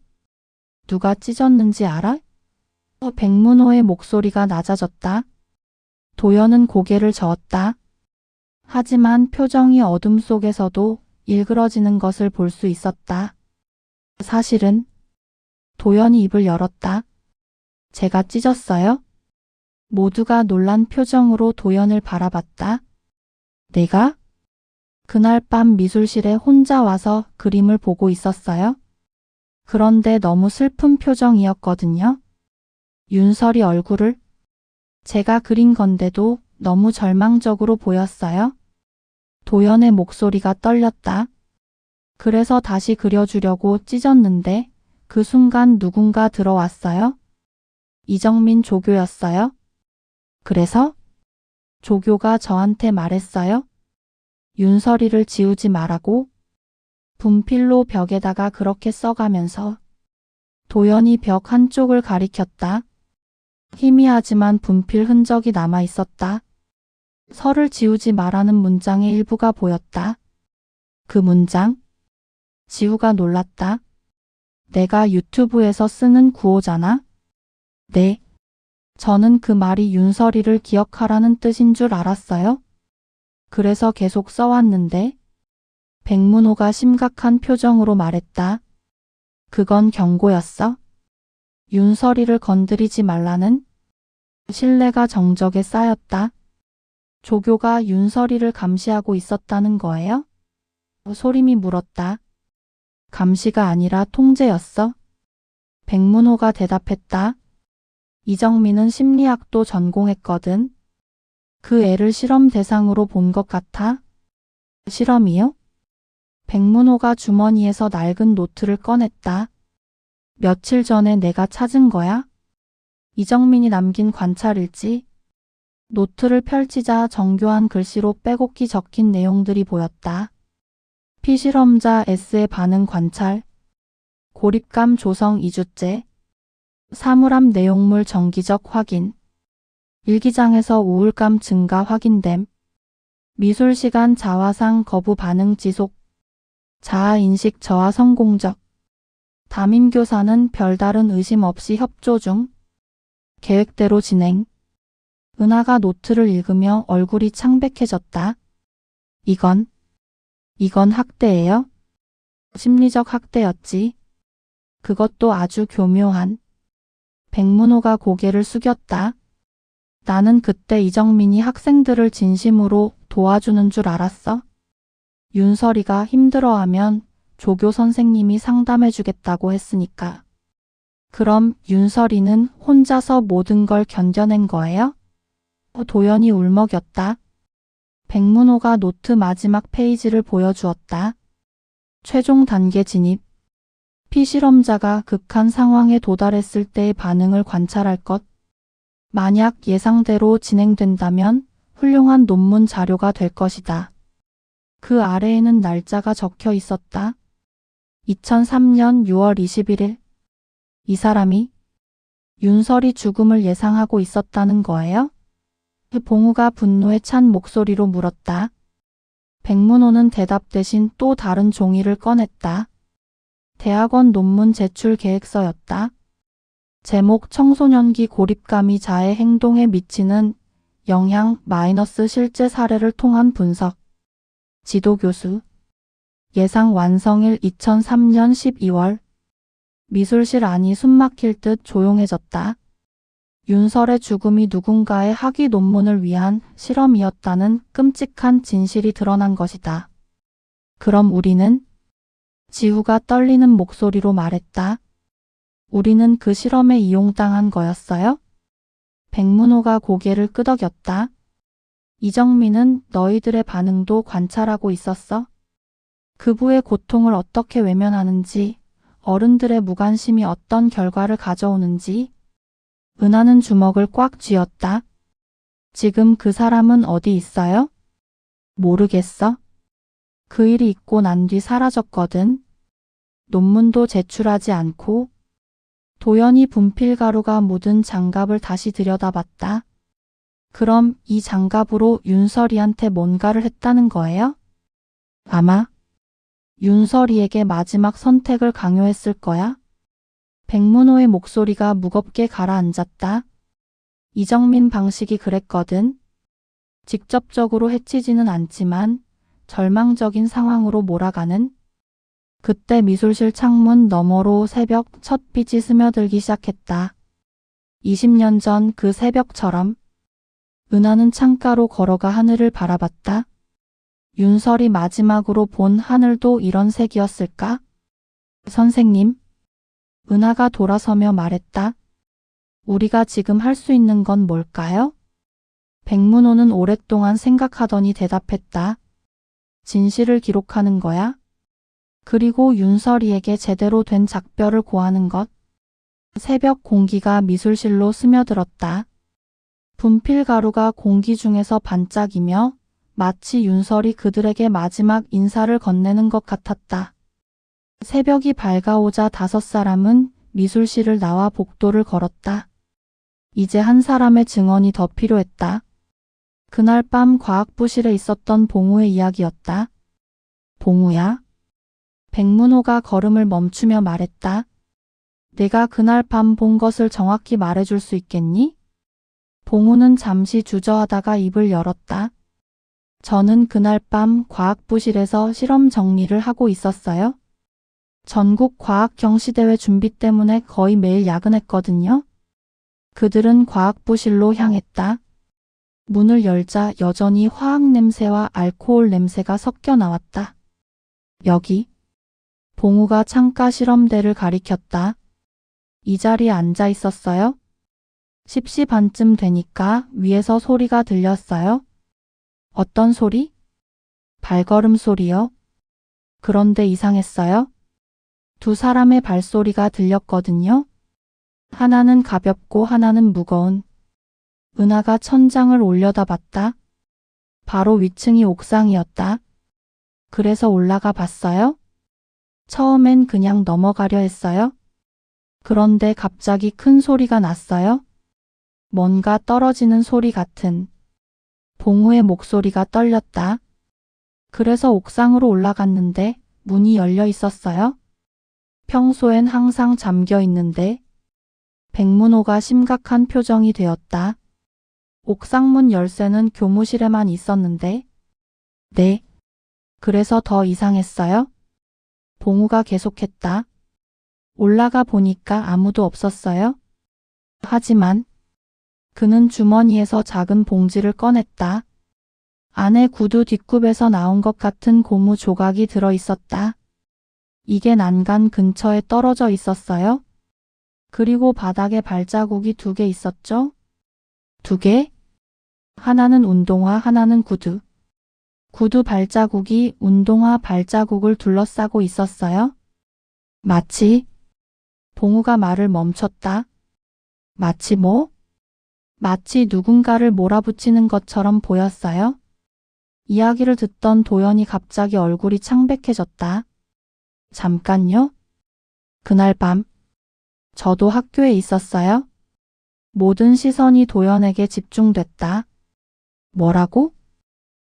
누가 찢었는지 알아? 백문호의 목소리가 낮아졌다. 도연은 고개를 저었다. 하지만 표정이 어둠 속에서도 일그러지는 것을 볼 수 있었다. 사실은. 도연이 입을 열었다. 제가 찢었어요? 모두가 놀란 표정으로 도연을 바라봤다. 내가? 그날 밤 미술실에 혼자 와서 그림을 보고 있었어요. 그런데 너무 슬픈 표정이었거든요. 윤설이 얼굴을 제가 그린 건데도 너무 절망적으로 보였어요. 도연의 목소리가 떨렸다. 그래서 다시 그려주려고 찢었는데 그 순간 누군가 들어왔어요. 이정민 조교였어요. 그래서? 조교가 저한테 말했어요. 윤설이를 지우지 말라고. 분필로 벽에다가 그렇게 써가면서 도연이 벽 한쪽을 가리켰다. 희미하지만 분필 흔적이 남아 있었다. 설을 지우지 말라는 문장의 일부가 보였다. 그 문장? 지우가 놀랐다. 내가 유튜브에서 쓰는 구호잖아. 네. 저는 그 말이 윤설이를 기억하라는 뜻인 줄 알았어요. 그래서 계속 써왔는데 백문호가 심각한 표정으로 말했다. 그건 경고였어. 윤설이를 건드리지 말라는. 신뢰가 정적에 쌓였다. 조교가 윤설이를 감시하고 있었다는 거예요? 소림이 물었다. 감시가 아니라 통제였어. 백문호가 대답했다. 이정민은 심리학도 전공했거든. 그 애를 실험 대상으로 본 것 같아. 실험이요? 백문호가 주머니에서 낡은 노트를 꺼냈다. 며칠 전에 내가 찾은 거야. 이정민이 남긴 관찰일지. 노트를 펼치자 정교한 글씨로 빼곡히 적힌 내용들이 보였다. 피실험자 S의 반응 관찰, 고립감 조성 2주째, 사물함 내용물 정기적 확인, 일기장에서 우울감 증가 확인됨, 미술시간 자화상 거부 반응 지속, 자아인식 저하 성공적, 담임교사는 별다른 의심 없이 협조 중, 계획대로 진행. 은하가 노트를 읽으며 얼굴이 창백해졌다. 이건 학대예요? 심리적 학대였지. 그것도 아주 교묘한. 백문호가 고개를 숙였다. 나는 그때 이정민이 학생들을 진심으로 도와주는 줄 알았어. 윤설이가 힘들어하면 조교 선생님이 상담해주겠다고 했으니까. 그럼 윤설이는 혼자서 모든 걸 견뎌낸 거예요? 도연이 울먹였다. 백문호가 노트 마지막 페이지를 보여주었다. 최종 단계 진입. 피실험자가 극한 상황에 도달했을 때의 반응을 관찰할 것. 만약 예상대로 진행된다면 훌륭한 논문 자료가 될 것이다. 그 아래에는 날짜가 적혀 있었다. 2003년 6월 21일. 이 사람이 윤설이 죽음을 예상하고 있었다는 거예요? 봉우가 분노에 찬 목소리로 물었다. 백문호는 대답 대신 또 다른 종이를 꺼냈다. 대학원 논문 제출 계획서였다. 제목 청소년기 고립감이 자해 행동에 미치는 영향 마이너스 실제 사례를 통한 분석. 지도교수. 예상 완성일 2003년 12월. 미술실 안이 숨막힐 듯 조용해졌다. 윤설의 죽음이 누군가의 학위 논문을 위한 실험이었다는 끔찍한 진실이 드러난 것이다. 그럼 우리는? 지우가 떨리는 목소리로 말했다. 우리는 그 실험에 이용당한 거였어요? 백문호가 고개를 끄덕였다. 이정민은 너희들의 반응도 관찰하고 있었어. 그부의 고통을 어떻게 외면하는지, 어른들의 무관심이 어떤 결과를 가져오는지. 은하는 주먹을 꽉 쥐었다. 지금 그 사람은 어디 있어요? 모르겠어. 그 일이 있고 난 뒤 사라졌거든. 논문도 제출하지 않고. 도연이 분필가루가 묻은 장갑을 다시 들여다봤다. 그럼 이 장갑으로 윤설이한테 뭔가를 했다는 거예요? 아마 윤설이에게 마지막 선택을 강요했을 거야. 백문호의 목소리가 무겁게 가라앉았다. 이정민 방식이 그랬거든. 직접적으로 해치지는 않지만 절망적인 상황으로 몰아가는. 그때 미술실 창문 너머로 새벽 첫 빛이 스며들기 시작했다. 20년 전 그 새벽처럼. 은하는 창가로 걸어가 하늘을 바라봤다. 윤설이 마지막으로 본 하늘도 이런 색이었을까? 선생님. 은하가 돌아서며 말했다. 우리가 지금 할 수 있는 건 뭘까요? 백문호는 오랫동안 생각하더니 대답했다. 진실을 기록하는 거야. 그리고 윤설이에게 제대로 된 작별을 고하는 것. 새벽 공기가 미술실로 스며들었다. 분필가루가 공기 중에서 반짝이며 마치 윤설이 그들에게 마지막 인사를 건네는 것 같았다. 새벽이 밝아오자 5사람은 미술실을 나와 복도를 걸었다. 이제 한 사람의 증언이 더 필요했다. 그날 밤 과학부실에 있었던 봉우의 이야기였다. 봉우야? 백문호가 걸음을 멈추며 말했다. 내가 그날 밤 본 것을 정확히 말해줄 수 있겠니? 봉우는 잠시 주저하다가 입을 열었다. 저는 그날 밤 과학부실에서 실험 정리를 하고 있었어요. 전국 과학 경시대회 준비 때문에 거의 매일 야근했거든요. 그들은 과학부실로 향했다. 문을 열자 여전히 화학 냄새와 알코올 냄새가 섞여 나왔다. 여기. 봉우가 창가 실험대를 가리켰다. 이 자리에 앉아 있었어요? 10시 반쯤 되니까 위에서 소리가 들렸어요. 어떤 소리? 발걸음 소리요. 그런데 이상했어요. 2사람의 발소리가 들렸거든요. 하나는 가볍고 하나는 무거운. 은하가 천장을 올려다봤다. 바로 위층이 옥상이었다. 그래서 올라가 봤어요? 처음엔 그냥 넘어가려 했어요. 그런데 갑자기 큰 소리가 났어요. 뭔가 떨어지는 소리 같은. 봉우의 목소리가 떨렸다. 그래서 옥상으로 올라갔는데 문이 열려 있었어요. 평소엔 항상 잠겨 있는데. 백문호가 심각한 표정이 되었다. 옥상문 열쇠는 교무실에만 있었는데. 네. 그래서 더 이상했어요? 봉우가 계속했다. 올라가 보니까 아무도 없었어요. 하지만 그는 주머니에서 작은 봉지를 꺼냈다. 안에 구두 뒷굽에서 나온 것 같은 고무 조각이 들어 있었다. 이게 난간 근처에 떨어져 있었어요. 그리고 바닥에 발자국이 2개 있었죠? 2개? 하나는 운동화, 하나는 구두. 구두 발자국이 운동화 발자국을 둘러싸고 있었어요. 마치. 봉우가 말을 멈췄다. 마치 뭐? 마치 누군가를 몰아붙이는 것처럼 보였어요. 이야기를 듣던 도연이 갑자기 얼굴이 창백해졌다. 잠깐요. 그날 밤 저도 학교에 있었어요. 모든 시선이 도연에게 집중됐다. 뭐라고?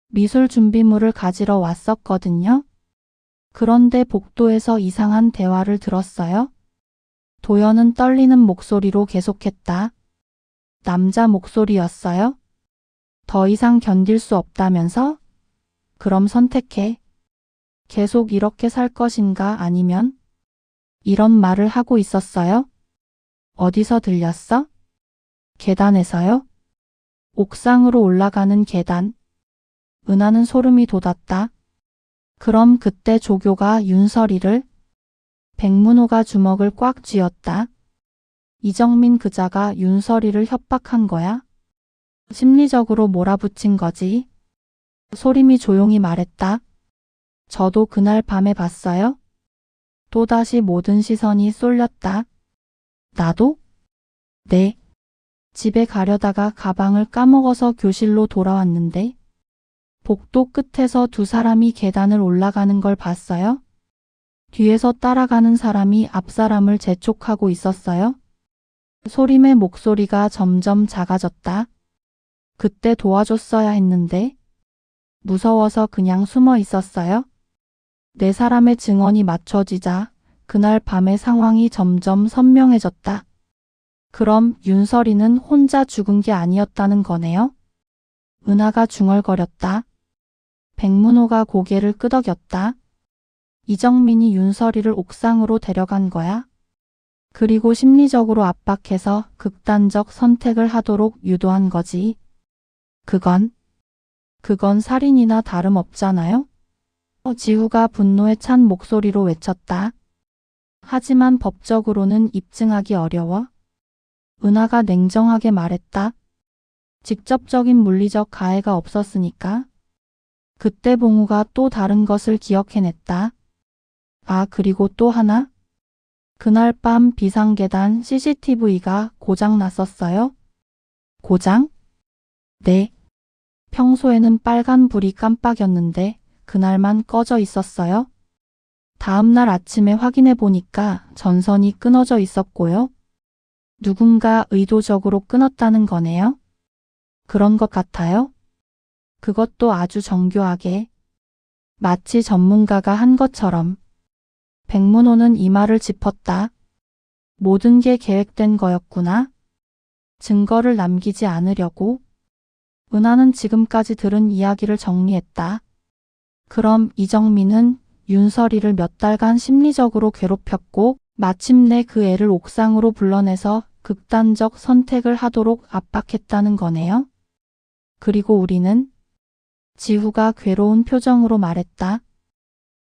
미술 준비물을 가지러 왔었거든요. 그런데 복도에서 이상한 대화를 들었어요. 도연은 떨리는 목소리로 계속했다. 남자 목소리였어요. 더 이상 견딜 수 없다면서? 그럼 선택해. 계속 이렇게 살 것인가 아니면? 이런 말을 하고 있었어요. 어디서 들렸어? 계단에서요? 옥상으로 올라가는 계단. 은하는 소름이 돋았다. 그럼 그때 조교가 윤설이를 백문호가 주먹을 꽉 쥐었다. 이정민 그자가 윤설이를 협박한 거야? 심리적으로 몰아붙인 거지. 소림이 조용히 말했다. 저도 그날 밤에 봤어요. 또다시 모든 시선이 쏠렸다. 나도? 네. 집에 가려다가 가방을 까먹어서 교실로 돌아왔는데 복도 끝에서 두 사람이 계단을 올라가는 걸 봤어요. 뒤에서 따라가는 사람이 앞 사람을 재촉하고 있었어요. 소림의 목소리가 점점 작아졌다. 그때 도와줬어야 했는데 무서워서 그냥 숨어 있었어요. 네 사람의 증언이 맞춰지자 그날 밤의 상황이 점점 선명해졌다. 그럼 윤설이는 혼자 죽은 게 아니었다는 거네요? 은하가 중얼거렸다. 백문호가 고개를 끄덕였다. 이정민이 윤설이를 옥상으로 데려간 거야? 그리고 심리적으로 압박해서 극단적 선택을 하도록 유도한 거지. 그건 살인이나 다름없잖아요? 지후가 분노에 찬 목소리로 외쳤다. 하지만 법적으로는 입증하기 어려워. 은하가 냉정하게 말했다. 직접적인 물리적 가해가 없었으니까. 그때 봉우가 또 다른 것을 기억해냈다. 아, 그리고 또 하나? 그날 밤 비상계단 CCTV가 고장났었어요. 고장? 네. 평소에는 빨간 불이 깜빡였는데 그날만 꺼져 있었어요. 다음날 아침에 확인해 보니까 전선이 끊어져 있었고요. 누군가 의도적으로 끊었다는 거네요. 그런 것 같아요. 그것도 아주 정교하게. 마치 전문가가 한 것처럼. 백문호는 이마를 짚었다. 모든 게 계획된 거였구나. 증거를 남기지 않으려고. 은하는 지금까지 들은 이야기를 정리했다. 그럼 이정민은 윤설이를 몇 달간 심리적으로 괴롭혔고 마침내 그 애를 옥상으로 불러내서 극단적 선택을 하도록 압박했다는 거네요. 그리고 우리는? 지후가 괴로운 표정으로 말했다.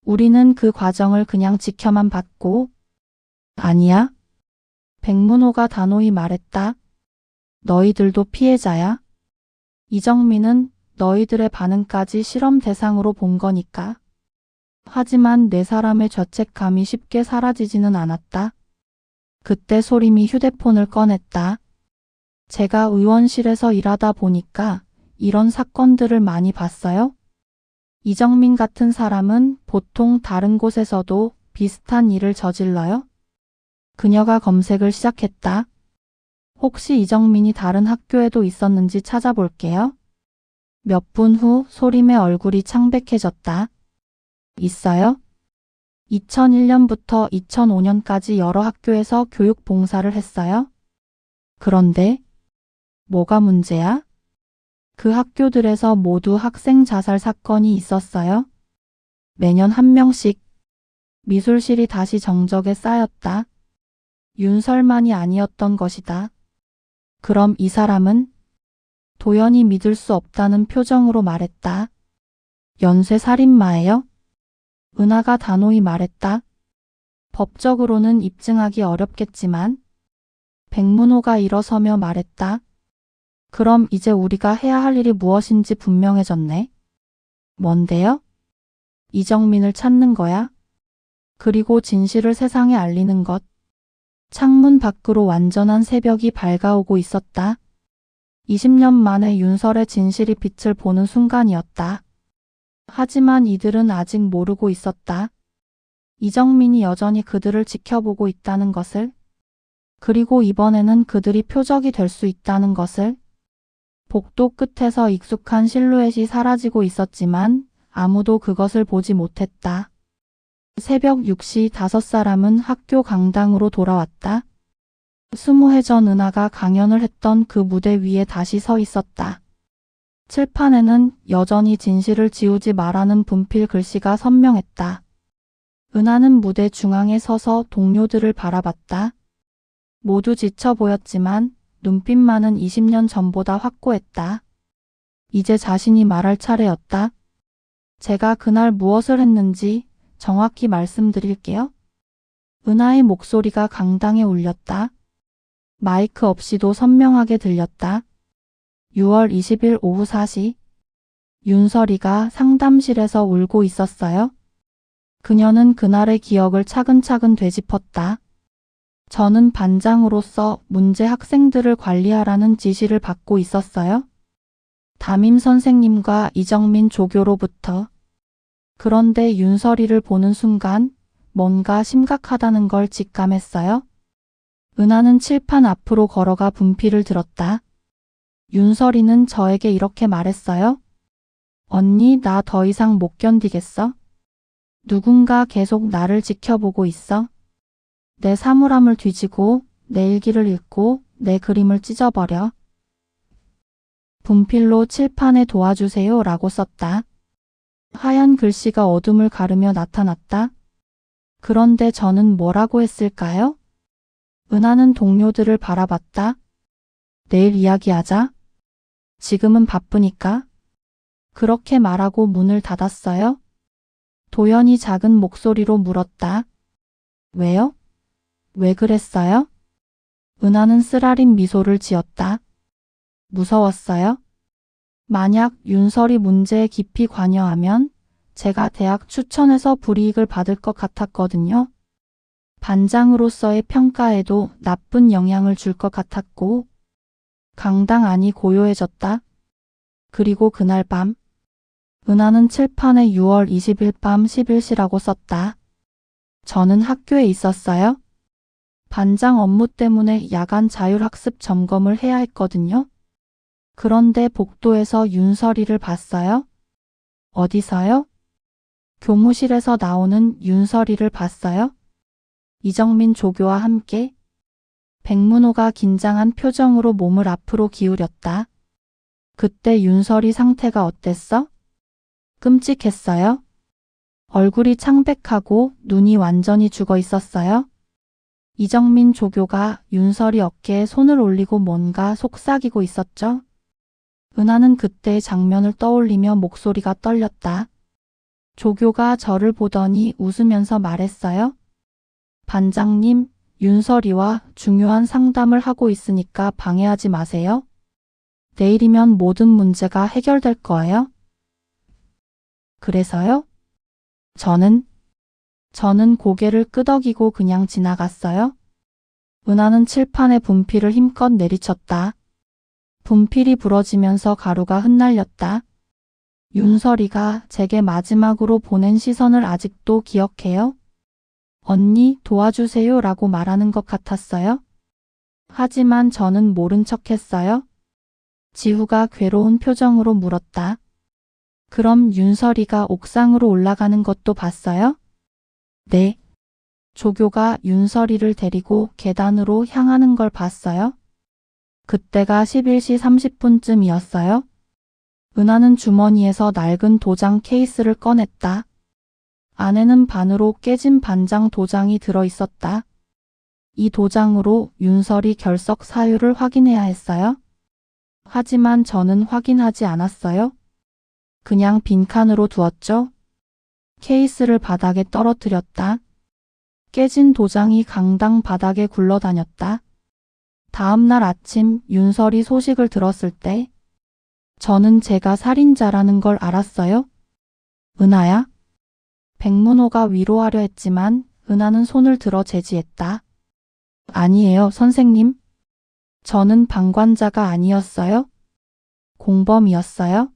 우리는 그 과정을 그냥 지켜만 봤고. 아니야. 백문호가 단호히 말했다. 너희들도 피해자야. 이정민은 너희들의 반응까지 실험 대상으로 본 거니까. 하지만 네 사람의 죄책감이 쉽게 사라지지는 않았다. 그때 소림이 휴대폰을 꺼냈다. 제가 의원실에서 일하다 보니까 이런 사건들을 많이 봤어요. 이정민 같은 사람은 보통 다른 곳에서도 비슷한 일을 저질러요. 그녀가 검색을 시작했다. 혹시 이정민이 다른 학교에도 있었는지 찾아볼게요. 몇 분 후 소림의 얼굴이 창백해졌다. 있어요? 2001년부터 2005년까지 여러 학교에서 교육 봉사를 했어요. 그런데 뭐가 문제야? 그 학교들에서 모두 학생 자살 사건이 있었어요. 매년 한 명씩. 미술실이 다시 정적에 쌓였다. 윤설만이 아니었던 것이다. 그럼 이 사람은? 도연히 믿을 수 없다는 표정으로 말했다. 연쇄살인마예요? 은하가 단호히 말했다. 법적으로는 입증하기 어렵겠지만. 백문호가 일어서며 말했다. 그럼 이제 우리가 해야 할 일이 무엇인지 분명해졌네. 뭔데요? 이정민을 찾는 거야. 그리고 진실을 세상에 알리는 것. 창문 밖으로 완전한 새벽이 밝아오고 있었다. 20년 만에 윤설의 진실이 빛을 보는 순간이었다. 하지만 이들은 아직 모르고 있었다. 이정민이 여전히 그들을 지켜보고 있다는 것을. 그리고 이번에는 그들이 표적이 될 수 있다는 것을. 복도 끝에서 익숙한 실루엣이 사라지고 있었지만 아무도 그것을 보지 못했다. 새벽 6시 5사람은 학교 강당으로 돌아왔다. 20해 전 은하가 강연을 했던 그 무대 위에 다시 서 있었다. 칠판에는 여전히 진실을 지우지 말라는 분필 글씨가 선명했다. 은하는 무대 중앙에 서서 동료들을 바라봤다. 모두 지쳐 보였지만 눈빛만은 20년 전보다 확고했다. 이제 자신이 말할 차례였다. 제가 그날 무엇을 했는지 정확히 말씀드릴게요. 은하의 목소리가 강당에 울렸다. 마이크 없이도 선명하게 들렸다. 6월 20일 오후 4시. 윤설이가 상담실에서 울고 있었어요. 그녀는 그날의 기억을 차근차근 되짚었다. 저는 반장으로서 문제 학생들을 관리하라는 지시를 받고 있었어요. 담임 선생님과 이정민 조교로부터. 그런데 윤설이를 보는 순간 뭔가 심각하다는 걸 직감했어요. 은하는 칠판 앞으로 걸어가 분필을 들었다. 윤설이는 저에게 이렇게 말했어요. 언니, 나 더 이상 못 견디겠어. 누군가 계속 나를 지켜보고 있어. 내 사물함을 뒤지고 내 일기를 읽고 내 그림을 찢어버려. 분필로 칠판에 도와주세요 라고 썼다. 하얀 글씨가 어둠을 가르며 나타났다. 그런데 저는 뭐라고 했을까요? 은하는 동료들을 바라봤다. 내일 이야기하자. 지금은 바쁘니까. 그렇게 말하고 문을 닫았어요. 도연이 작은 목소리로 물었다. 왜요? 왜 그랬어요? 은하는 쓰라린 미소를 지었다. 무서웠어요? 만약 윤설이 문제에 깊이 관여하면 제가 대학 추천해서 불이익을 받을 것 같았거든요. 반장으로서의 평가에도 나쁜 영향을 줄 것 같았고 강당 안이 고요해졌다. 그리고 그날 밤 은하는 칠판에 6월 20일 밤 11시라고 썼다. 저는 학교에 있었어요. 반장 업무 때문에 야간 자율학습 점검을 해야 했거든요. 그런데 복도에서 윤설이를 봤어요. 어디서요? 교무실에서 나오는 윤설이를 봤어요. 이정민 조교와 함께. 백문호가 긴장한 표정으로 몸을 앞으로 기울였다. 그때 윤설이 상태가 어땠어? 끔찍했어요. 얼굴이 창백하고 눈이 완전히 죽어 있었어요. 이정민 조교가 윤설이 어깨에 손을 올리고 뭔가 속삭이고 있었죠. 은하는 그때의 장면을 떠올리며 목소리가 떨렸다. 조교가 저를 보더니 웃으면서 말했어요. 반장님, 윤설이와 중요한 상담을 하고 있으니까 방해하지 마세요. 내일이면 모든 문제가 해결될 거예요. 그래서요? 저는 고개를 끄덕이고 그냥 지나갔어요. 은하는 칠판에 분필을 힘껏 내리쳤다. 분필이 부러지면서 가루가 흩날렸다. 윤설이가 제게 마지막으로 보낸 시선을 아직도 기억해요. 언니, 도와주세요 라고 말하는 것 같았어요. 하지만 저는 모른 척했어요. 지후가 괴로운 표정으로 물었다. 그럼 윤설이가 옥상으로 올라가는 것도 봤어요? 네. 조교가 윤설이를 데리고 계단으로 향하는 걸 봤어요. 그때가 11시 30분쯤이었어요. 은하는 주머니에서 낡은 도장 케이스를 꺼냈다. 안에는 반으로 깨진 반장 도장이 들어 있었다. 이 도장으로 윤설이 결석 사유를 확인해야 했어요. 하지만 저는 확인하지 않았어요. 그냥 빈칸으로 두었죠. 케이스를 바닥에 떨어뜨렸다. 깨진 도장이 강당 바닥에 굴러다녔다. 다음 날 아침 윤설이 소식을 들었을 때 저는 제가 살인자라는 걸 알았어요. 은하야? 백문호가 위로하려 했지만 은하는 손을 들어 제지했다. 아니에요, 선생님. 저는 방관자가 아니었어요. 공범이었어요.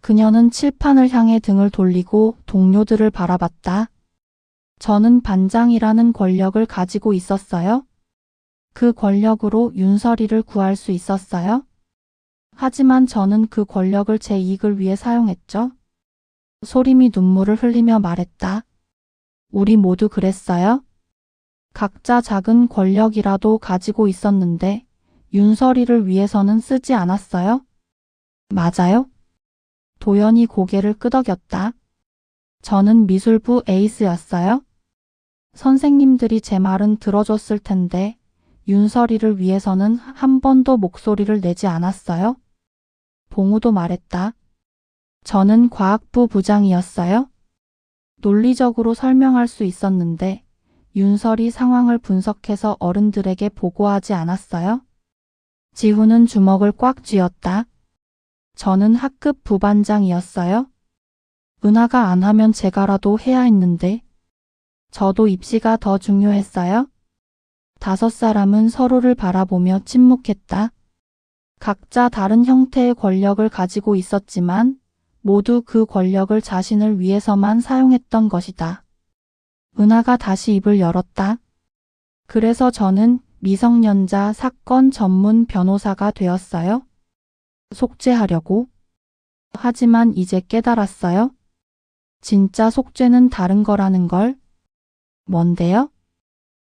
그녀는 칠판을 향해 등을 돌리고 동료들을 바라봤다. 저는 반장이라는 권력을 가지고 있었어요. 그 권력으로 윤설이를 구할 수 있었어요. 하지만 저는 그 권력을 제 이익을 위해 사용했죠. 소림이 눈물을 흘리며 말했다. 우리 모두 그랬어요. 각자 작은 권력이라도 가지고 있었는데 윤설이를 위해서는 쓰지 않았어요. 맞아요? 도연이 고개를 끄덕였다. 저는 미술부 에이스였어요. 선생님들이 제 말은 들어줬을 텐데 윤설이를 위해서는 한 번도 목소리를 내지 않았어요. 봉우도 말했다. 저는 과학부 부장이었어요. 논리적으로 설명할 수 있었는데 윤설이 상황을 분석해서 어른들에게 보고하지 않았어요? 지훈은 주먹을 꽉 쥐었다. 저는 학급 부반장이었어요. 은하가 안 하면 제가라도 해야 했는데. 저도 입시가 더 중요했어요. 5사람은 서로를 바라보며 침묵했다. 각자 다른 형태의 권력을 가지고 있었지만 모두 그 권력을 자신을 위해서만 사용했던 것이다. 은하가 다시 입을 열었다. 그래서 저는 미성년자 사건 전문 변호사가 되었어요. 속죄하려고. 하지만 이제 깨달았어요. 진짜 속죄는 다른 거라는 걸. 뭔데요?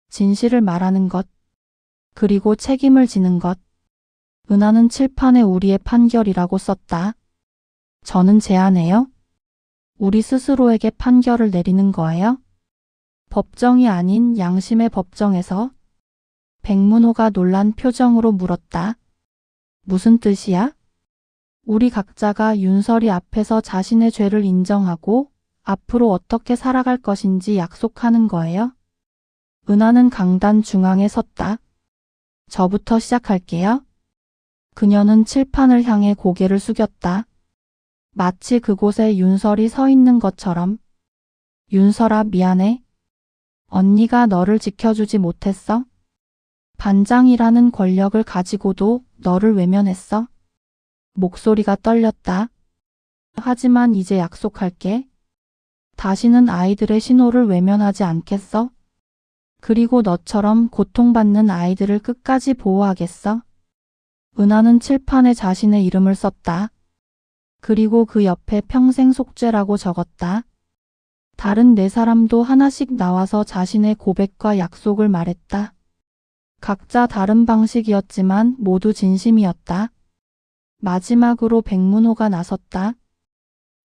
진실을 말하는 것. 그리고 책임을 지는 것. 은하는 칠판에 우리의 판결이라고 썼다. 저는 제안해요. 우리 스스로에게 판결을 내리는 거예요. 법정이 아닌 양심의 법정에서. 백문호가 놀란 표정으로 물었다. 무슨 뜻이야? 우리 각자가 윤설이 앞에서 자신의 죄를 인정하고 앞으로 어떻게 살아갈 것인지 약속하는 거예요. 은하는 강단 중앙에 섰다. 저부터 시작할게요. 그녀는 칠판을 향해 고개를 숙였다. 마치 그곳에 윤설이 서 있는 것처럼. 윤설아, 미안해. 언니가 너를 지켜주지 못했어. 반장이라는 권력을 가지고도 너를 외면했어. 목소리가 떨렸다. 하지만 이제 약속할게. 다시는 아이들의 신호를 외면하지 않겠어? 그리고 너처럼 고통받는 아이들을 끝까지 보호하겠어? 은하는 칠판에 자신의 이름을 썼다. 그리고 그 옆에 평생 속죄라고 적었다. 다른 4사람도 하나씩 나와서 자신의 고백과 약속을 말했다. 각자 다른 방식이었지만 모두 진심이었다. 마지막으로 백문호가 나섰다.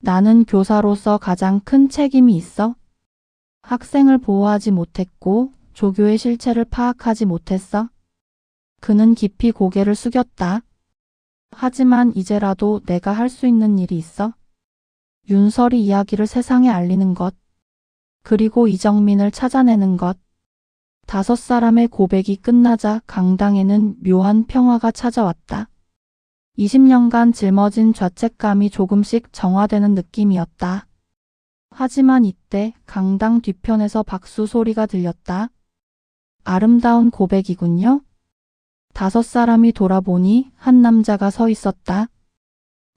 나는 교사로서 가장 큰 책임이 있어. 학생을 보호하지 못했고 조교의 실체를 파악하지 못했어. 그는 깊이 고개를 숙였다. 하지만 이제라도 내가 할 수 있는 일이 있어. 윤설이 이야기를 세상에 알리는 것. 그리고 이정민을 찾아내는 것. 5사람의 고백이 끝나자 강당에는 묘한 평화가 찾아왔다. 20년간 짊어진 죄책감이 조금씩 정화되는 느낌이었다. 하지만 이때 강당 뒤편에서 박수 소리가 들렸다. 아름다운 고백이군요. 5사람이 돌아보니 한 남자가 서 있었다.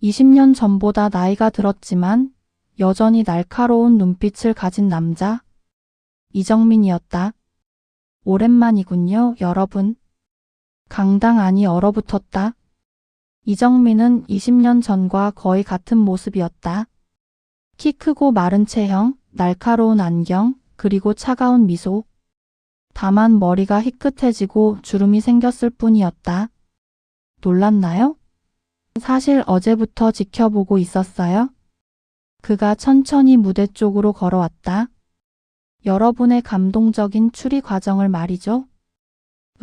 20년 전보다 나이가 들었지만 여전히 날카로운 눈빛을 가진 남자. 이정민이었다. 오랜만이군요, 여러분. 강당 안이 얼어붙었다. 이정민은 20년 전과 거의 같은 모습이었다. 키 크고 마른 체형, 날카로운 안경, 그리고 차가운 미소. 다만 머리가 희끗해지고 주름이 생겼을 뿐이었다. 놀랐나요? 사실 어제부터 지켜보고 있었어요. 그가 천천히 무대 쪽으로 걸어왔다. 여러분의 감동적인 추리 과정을 말이죠.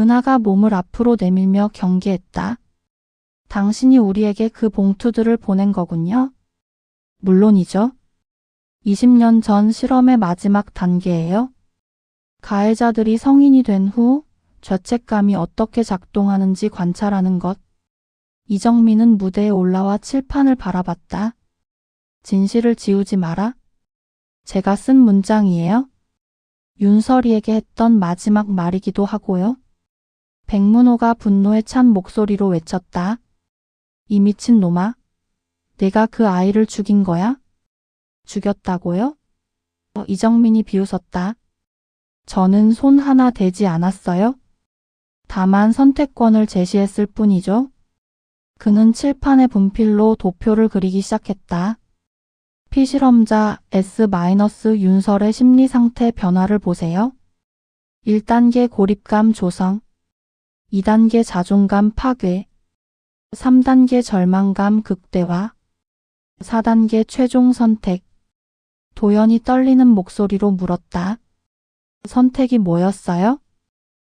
은하가 몸을 앞으로 내밀며 경계했다. 당신이 우리에게 그 봉투들을 보낸 거군요. 물론이죠. 20년 전 실험의 마지막 단계예요. 가해자들이 성인이 된 후 죄책감이 어떻게 작동하는지 관찰하는 것. 이정민은 무대에 올라와 칠판을 바라봤다. 진실을 지우지 마라. 제가 쓴 문장이에요. 윤설이에게 했던 마지막 말이기도 하고요. 백문호가 분노에 찬 목소리로 외쳤다. 이 미친 놈아. 내가 그 아이를 죽인 거야? 죽였다고요? 이정민이 비웃었다. 저는 손 하나 대지 않았어요. 다만 선택권을 제시했을 뿐이죠. 그는 칠판에 분필로 도표를 그리기 시작했다. 피실험자 S-윤설의 심리 상태 변화를 보세요. 1단계 고립감 조성, 2단계 자존감 파괴, 3단계 절망감 극대화, 4단계 최종 선택. 도연이 떨리는 목소리로 물었다. 선택이 뭐였어요?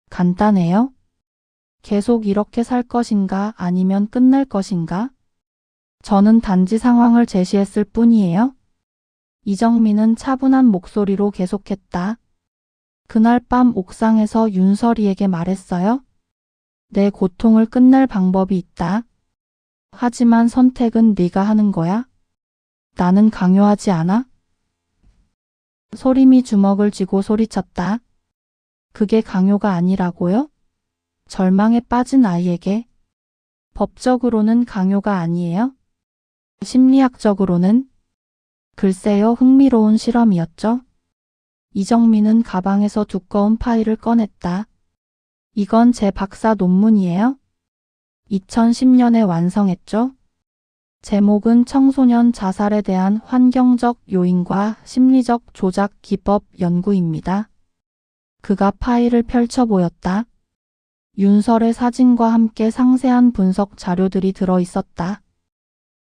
간단해요. 계속 이렇게 살 것인가 아니면 끝낼 것인가? 저는 단지 상황을 제시했을 뿐이에요. 이정민은 차분한 목소리로 계속했다. 그날 밤 옥상에서 윤설이에게 말했어요. 내 고통을 끝낼 방법이 있다. 하지만 선택은 네가 하는 거야. 나는 강요하지 않아. 소림이 주먹을 쥐고 소리쳤다. 그게 강요가 아니라고요? 절망에 빠진 아이에게. 법적으로는 강요가 아니에요? 심리학적으로는? 글쎄요, 흥미로운 실험이었죠. 이정민은 가방에서 두꺼운 파일을 꺼냈다. 이건 제 박사 논문이에요. 2010년에 완성했죠. 제목은 청소년 자살에 대한 환경적 요인과 심리적 조작 기법 연구입니다. 그가 파일을 펼쳐 보였다. 윤설의 사진과 함께 상세한 분석 자료들이 들어 있었다.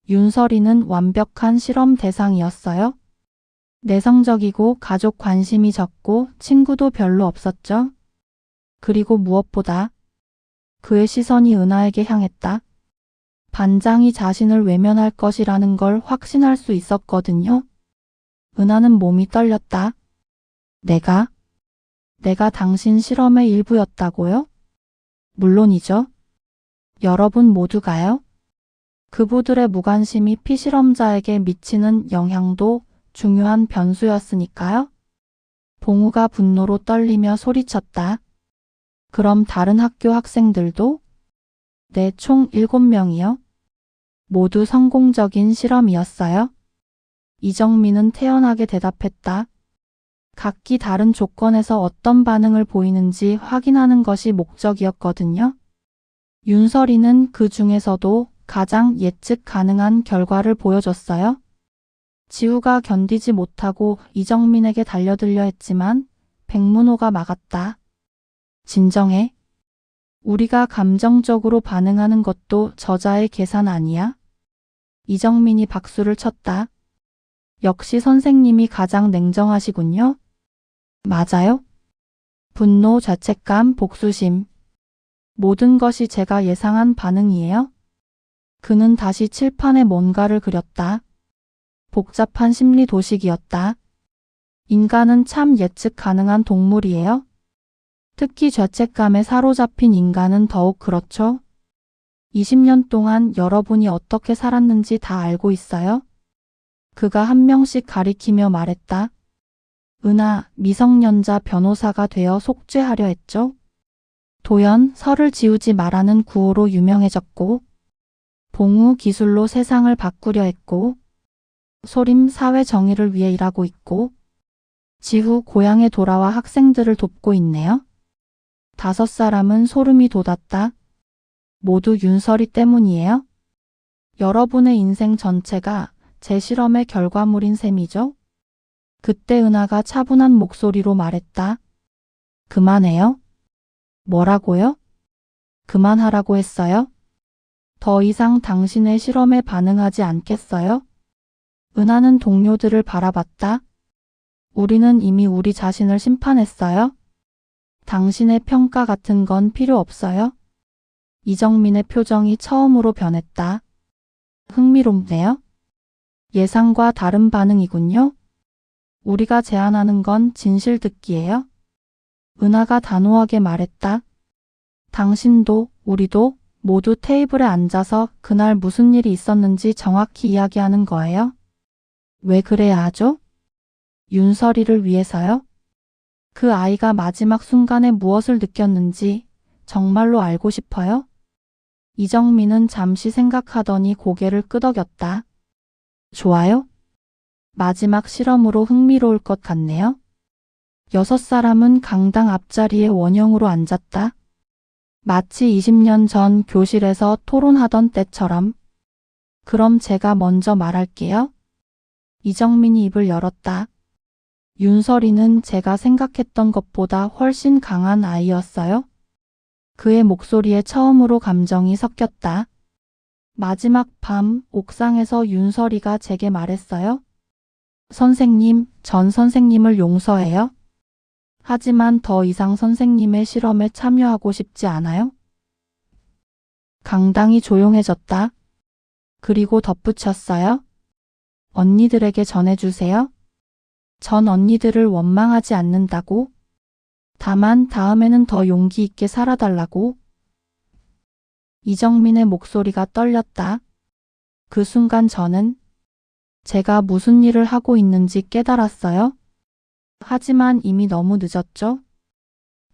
윤설이는 완벽한 실험 대상이었어요. 내성적이고 가족 관심이 적고 친구도 별로 없었죠. 그리고 무엇보다 그의 시선이 은하에게 향했다. 반장이 자신을 외면할 것이라는 걸 확신할 수 있었거든요. 은하는 몸이 떨렸다. 내가 당신 실험의 일부였다고요? 물론이죠. 여러분 모두가요. 그부들의 무관심이 피실험자에게 미치는 영향도 중요한 변수였으니까요. 봉우가 분노로 떨리며 소리쳤다. 그럼 다른 학교 학생들도? 네, 총 7명이요. 모두 성공적인 실험이었어요. 이정민은 태연하게 대답했다. 각기 다른 조건에서 어떤 반응을 보이는지 확인하는 것이 목적이었거든요. 윤설이는 그 중에서도 가장 예측 가능한 결과를 보여줬어요. 지우가 견디지 못하고 이정민에게 달려들려 했지만 백문호가 막았다. 진정해. 우리가 감정적으로 반응하는 것도 저자의 계산 아니야? 이정민이 박수를 쳤다. 역시 선생님이 가장 냉정하시군요. 맞아요. 분노, 죄책감, 복수심. 모든 것이 제가 예상한 반응이에요. 그는 다시 칠판에 뭔가를 그렸다. 복잡한 심리 도식이었다. 인간은 참 예측 가능한 동물이에요. 특히 죄책감에 사로잡힌 인간은 더욱 그렇죠. 20년 동안 여러분이 어떻게 살았는지 다 알고 있어요? 그가 한 명씩 가리키며 말했다. 은하, 미성년자 변호사가 되어 속죄하려 했죠. 도연, 설을 지우지 말라는 구호로 유명해졌고, 봉우, 기술로 세상을 바꾸려 했고, 소림, 사회 정의를 위해 일하고 있고, 지후, 고향에 돌아와 학생들을 돕고 있네요. 5사람은 소름이 돋았다. 모두 윤설이 때문이에요? 여러분의 인생 전체가 제 실험의 결과물인 셈이죠? 그때 은하가 차분한 목소리로 말했다. 그만해요? 뭐라고요? 그만하라고 했어요? 더 이상 당신의 실험에 반응하지 않겠어요? 은하는 동료들을 바라봤다. 우리는 이미 우리 자신을 심판했어요. 당신의 평가 같은 건 필요 없어요. 이정민의 표정이 처음으로 변했다. 흥미롭네요. 예상과 다른 반응이군요. 우리가 제안하는 건 진실 듣기예요. 은하가 단호하게 말했다. 당신도 우리도 모두 테이블에 앉아서 그날 무슨 일이 있었는지 정확히 이야기하는 거예요. 왜 그래야 하죠? 윤설이를 위해서요? 그 아이가 마지막 순간에 무엇을 느꼈는지 정말로 알고 싶어요? 이정민은 잠시 생각하더니 고개를 끄덕였다. 좋아요. 마지막 실험으로 흥미로울 것 같네요. 6사람은 강당 앞자리에 원형으로 앉았다. 마치 20년 전 교실에서 토론하던 때처럼. 그럼 제가 먼저 말할게요. 이정민이 입을 열었다. 윤설이는 제가 생각했던 것보다 훨씬 강한 아이였어요. 그의 목소리에 처음으로 감정이 섞였다. 마지막 밤 옥상에서 윤설이가 제게 말했어요. 선생님, 전 선생님을 용서해요. 하지만 더 이상 선생님의 실험에 참여하고 싶지 않아요. 강당이 조용해졌다. 그리고 덧붙였어요. 언니들에게 전해주세요. 전 언니들을 원망하지 않는다고. 다만 다음에는 더 용기 있게 살아달라고. 이정민의 목소리가 떨렸다. 그 순간 저는 제가 무슨 일을 하고 있는지 깨달았어요. 하지만 이미 너무 늦었죠?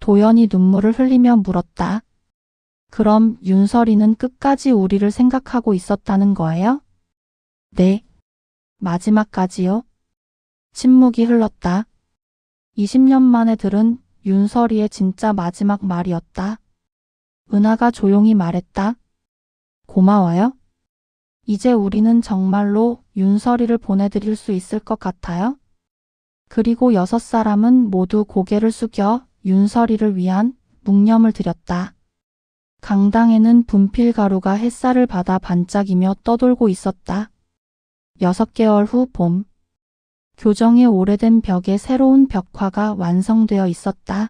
도연이 눈물을 흘리며 물었다. 그럼 윤설이는 끝까지 우리를 생각하고 있었다는 거예요? 네. 마지막까지요. 침묵이 흘렀다. 20년 만에 들은 윤설이의 진짜 마지막 말이었다. 은하가 조용히 말했다. 고마워요. 이제 우리는 정말로 윤설이를 보내드릴 수 있을 것 같아요. 그리고 6사람은 모두 고개를 숙여 윤설이를 위한 묵념을 드렸다. 강당에는 분필가루가 햇살을 받아 반짝이며 떠돌고 있었다. 6개월 후 봄. 교정의 오래된 벽에 새로운 벽화가 완성되어 있었다.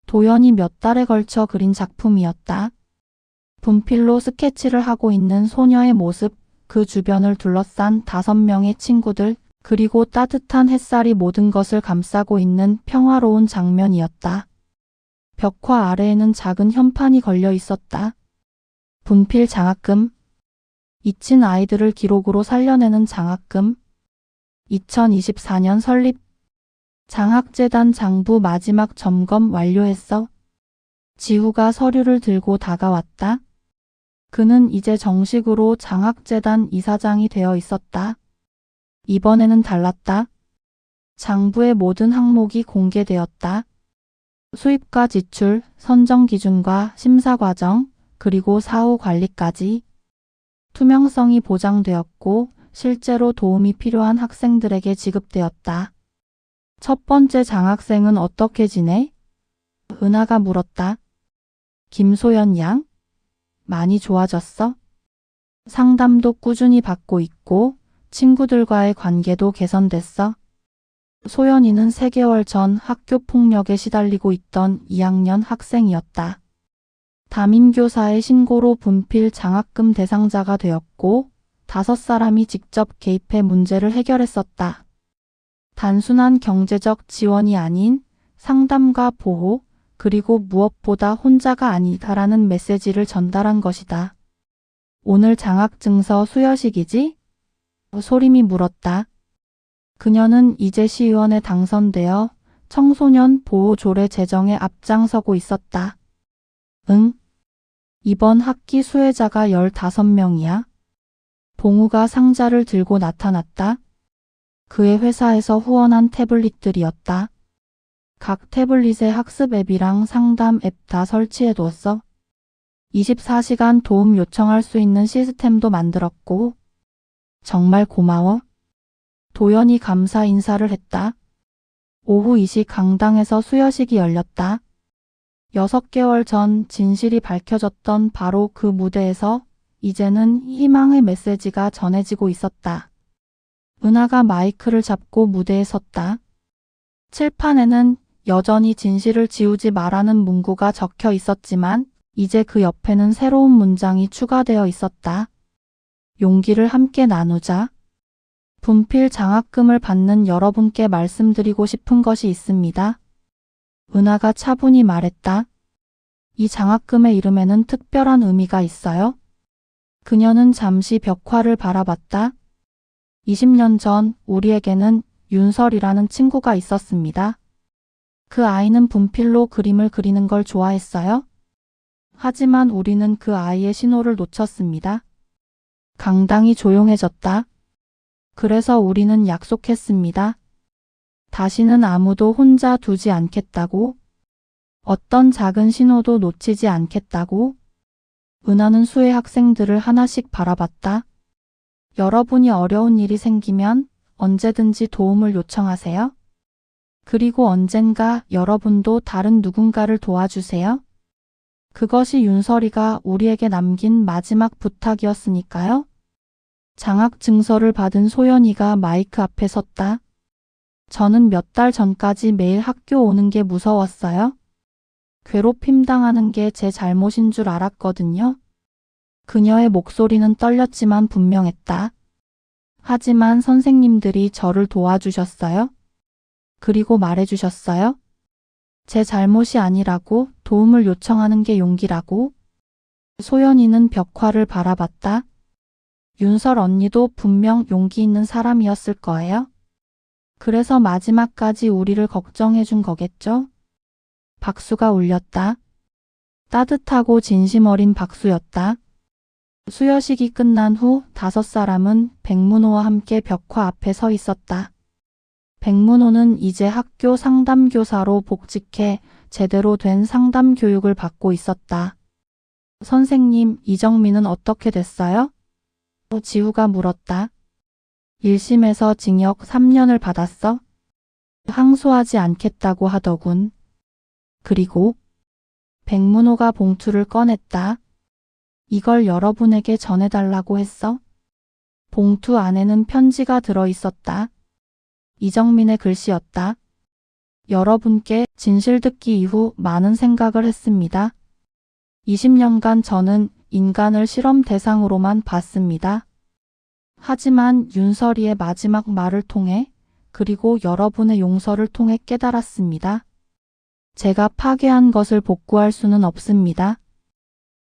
도연이 몇 달에 걸쳐 그린 작품이었다. 분필로 스케치를 하고 있는 소녀의 모습, 그 주변을 둘러싼 5명의 친구들, 그리고 따뜻한 햇살이 모든 것을 감싸고 있는 평화로운 장면이었다. 벽화 아래에는 작은 현판이 걸려 있었다. 분필 장학금. 잊힌 아이들을 기록으로 살려내는 장학금. 2024년 설립. 장학재단 장부 마지막 점검 완료했어. 지우가 서류를 들고 다가왔다. 그는 이제 정식으로 장학재단 이사장이 되어 있었다. 이번에는 달랐다. 장부의 모든 항목이 공개되었다. 수입과 지출, 선정 기준과 심사 과정, 그리고 사후 관리까지. 투명성이 보장되었고 실제로 도움이 필요한 학생들에게 지급되었다. 첫 번째 장학생은 어떻게 지내? 은하가 물었다. 김소연 양? 많이 좋아졌어? 상담도 꾸준히 받고 있고 친구들과의 관계도 개선됐어. 소연이는 3개월 전 학교 폭력에 시달리고 있던 2학년 학생이었다. 담임교사의 신고로 분필 장학금 대상자가 되었고 5사람이 직접 개입해 문제를 해결했었다. 단순한 경제적 지원이 아닌 상담과 보호, 그리고 무엇보다 혼자가 아니다라는 메시지를 전달한 것이다. 오늘 장학증서 수여식이지? 소림이 물었다. 그녀는 이제 시의원에 당선되어 청소년 보호 조례 제정에 앞장서고 있었다. 응. 이번 학기 수혜자가 15명이야. 봉우가 상자를 들고 나타났다. 그의 회사에서 후원한 태블릿들이었다. 각 태블릿에 학습 앱이랑 상담 앱 다 설치해뒀어. 24시간 도움 요청할 수 있는 시스템도 만들었고. 정말 고마워. 도연이 감사 인사를 했다. 오후 2시 강당에서 수여식이 열렸다. 6개월 전 진실이 밝혀졌던 바로 그 무대에서 이제는 희망의 메시지가 전해지고 있었다. 은하가 마이크를 잡고 무대에 섰다. 칠판에는 여전히 진실을 지우지 말라는 문구가 적혀 있었지만 이제 그 옆에는 새로운 문장이 추가되어 있었다. 용기를 함께 나누자. 분필 장학금을 받는 여러분께 말씀드리고 싶은 것이 있습니다. 은하가 차분히 말했다. 이 장학금의 이름에는 특별한 의미가 있어요. 그녀는 잠시 벽화를 바라봤다. 20년 전 우리에게는 윤설이라는 친구가 있었습니다. 그 아이는 분필로 그림을 그리는 걸 좋아했어요. 하지만 우리는 그 아이의 신호를 놓쳤습니다. 강당이 조용해졌다. 그래서 우리는 약속했습니다. 다시는 아무도 혼자 두지 않겠다고. 어떤 작은 신호도 놓치지 않겠다고. 은하는 수혜 학생들을 하나씩 바라봤다. 여러분이 어려운 일이 생기면 언제든지 도움을 요청하세요. 그리고 언젠가 여러분도 다른 누군가를 도와주세요. 그것이 윤설이가 우리에게 남긴 마지막 부탁이었으니까요. 장학증서를 받은 소연이가 마이크 앞에 섰다. 저는 몇 달 전까지 매일 학교 오는 게 무서웠어요. 괴롭힘 당하는 게 제 잘못인 줄 알았거든요. 그녀의 목소리는 떨렸지만 분명했다. 하지만 선생님들이 저를 도와주셨어요. 그리고 말해주셨어요. 제 잘못이 아니라고 도움을 요청하는 게 용기라고? 소연이는 벽화를 바라봤다. 윤설 언니도 분명 용기 있는 사람이었을 거예요. 그래서 마지막까지 우리를 걱정해 준 거겠죠? 박수가 울렸다. 따뜻하고 진심 어린 박수였다. 수여식이 끝난 후 5사람은 백문호와 함께 벽화 앞에 서 있었다. 백문호는 이제 학교 상담교사로 복직해 제대로 된 상담 교육을 받고 있었다. 선생님, 이정민은 어떻게 됐어요? 지우가 물었다. 1심에서 징역 3년을 받았어? 항소하지 않겠다고 하더군. 그리고 백문호가 봉투를 꺼냈다. 이걸 여러분에게 전해달라고 했어? 봉투 안에는 편지가 들어있었다. 이정민의 글씨였다. 여러분께 진실 듣기 이후 많은 생각을 했습니다. 20년간 저는 인간을 실험 대상으로만 봤습니다. 하지만 윤설이의 마지막 말을 통해 그리고 여러분의 용서를 통해 깨달았습니다. 제가 파괴한 것을 복구할 수는 없습니다.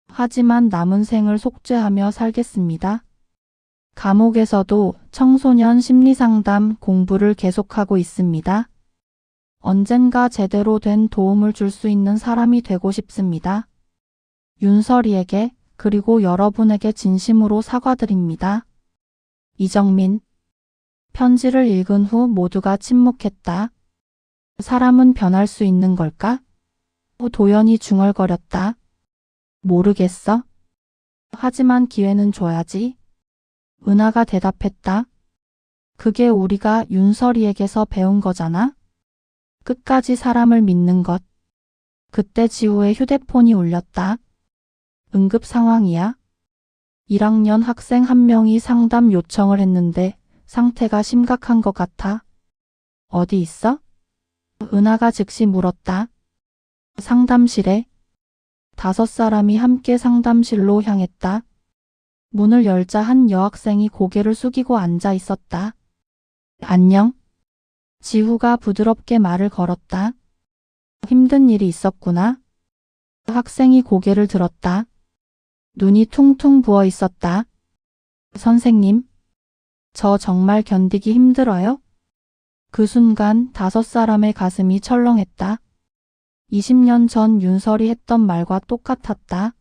하지만 남은 생을 속죄하며 살겠습니다. 감옥에서도 청소년 심리상담 공부를 계속하고 있습니다. 언젠가 제대로 된 도움을 줄 수 있는 사람이 되고 싶습니다. 윤설이에게 그리고 여러분에게 진심으로 사과드립니다. 이정민. 편지를 읽은 후 모두가 침묵했다. 사람은 변할 수 있는 걸까? 도연이 중얼거렸다. 모르겠어. 하지만 기회는 줘야지. 은하가 대답했다. 그게 우리가 윤설이에게서 배운 거잖아. 끝까지 사람을 믿는 것. 그때 지우의 휴대폰이 울렸다. 응급 상황이야. 1학년 학생 한 명이 상담 요청을 했는데 상태가 심각한 것 같아. 어디 있어? 은하가 즉시 물었다. 상담실에. 5사람이 함께 상담실로 향했다. 문을 열자 한 여학생이 고개를 숙이고 앉아 있었다. 안녕? 지후가 부드럽게 말을 걸었다. 힘든 일이 있었구나. 학생이 고개를 들었다. 눈이 퉁퉁 부어 있었다. 선생님, 저 정말 견디기 힘들어요? 그 순간 5사람의 가슴이 철렁했다. 20년 전 윤설이 했던 말과 똑같았다.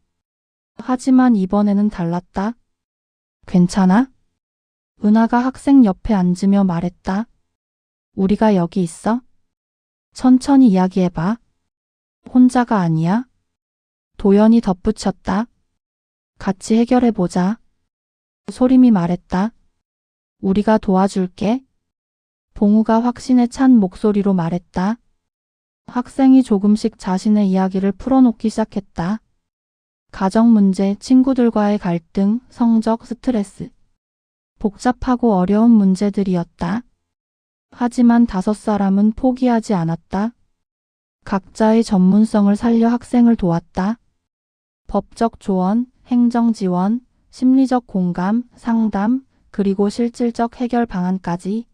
하지만 이번에는 달랐다. 괜찮아? 은하가 학생 옆에 앉으며 말했다. 우리가 여기 있어? 천천히 이야기해봐. 혼자가 아니야. 도연이 덧붙였다. 같이 해결해보자. 소림이 말했다. 우리가 도와줄게. 봉우가 확신에 찬 목소리로 말했다. 학생이 조금씩 자신의 이야기를 풀어놓기 시작했다. 가정 문제, 친구들과의 갈등, 성적, 스트레스. 복잡하고 어려운 문제들이었다. 하지만 5사람은 포기하지 않았다. 각자의 전문성을 살려 학생을 도왔다. 법적 조언, 행정 지원, 심리적 공감, 상담, 그리고 실질적 해결 방안까지.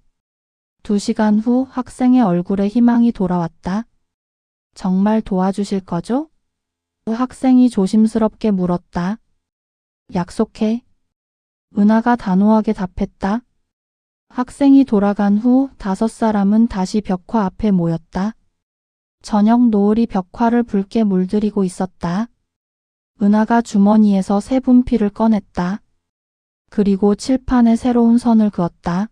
2시간 후 학생의 얼굴에 희망이 돌아왔다. 정말 도와주실 거죠? 학생이 조심스럽게 물었다. 약속해. 은하가 단호하게 답했다. 학생이 돌아간 후 5사람은 다시 벽화 앞에 모였다. 저녁 노을이 벽화를 붉게 물들이고 있었다. 은하가 주머니에서 새 분필을 꺼냈다. 그리고 칠판에 새로운 선을 그었다.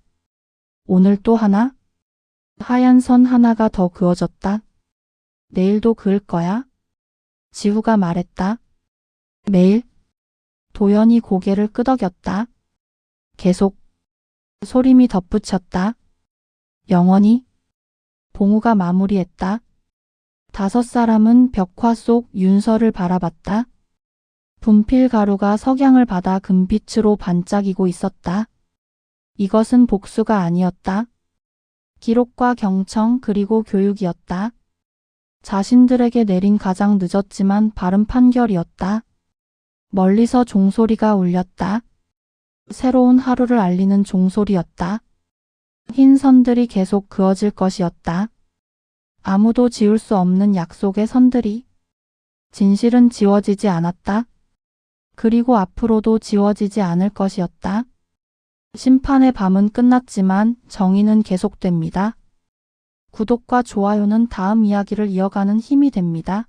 오늘 또 하나? 하얀 선 하나가 더 그어졌다. 내일도 그을 거야? 지후가 말했다. 매일? 도연이 고개를 끄덕였다. 계속. 소림이 덧붙였다. 영원히? 봉우가 마무리했다. 5사람은 벽화 속 윤설을 바라봤다. 분필 가루가 석양을 받아 금빛으로 반짝이고 있었다. 이것은 복수가 아니었다. 기록과 경청 그리고 교육이었다. 자신들에게 내린 가장 늦었지만 바른 판결이었다. 멀리서 종소리가 울렸다. 새로운 하루를 알리는 종소리였다. 흰 선들이 계속 그어질 것이었다. 아무도 지울 수 없는 약속의 선들이 진실은 지워지지 않았다. 그리고 앞으로도 지워지지 않을 것이었다. 심판의 밤은 끝났지만 정의는 계속됩니다. 구독과 좋아요는 다음 이야기를 이어가는 힘이 됩니다.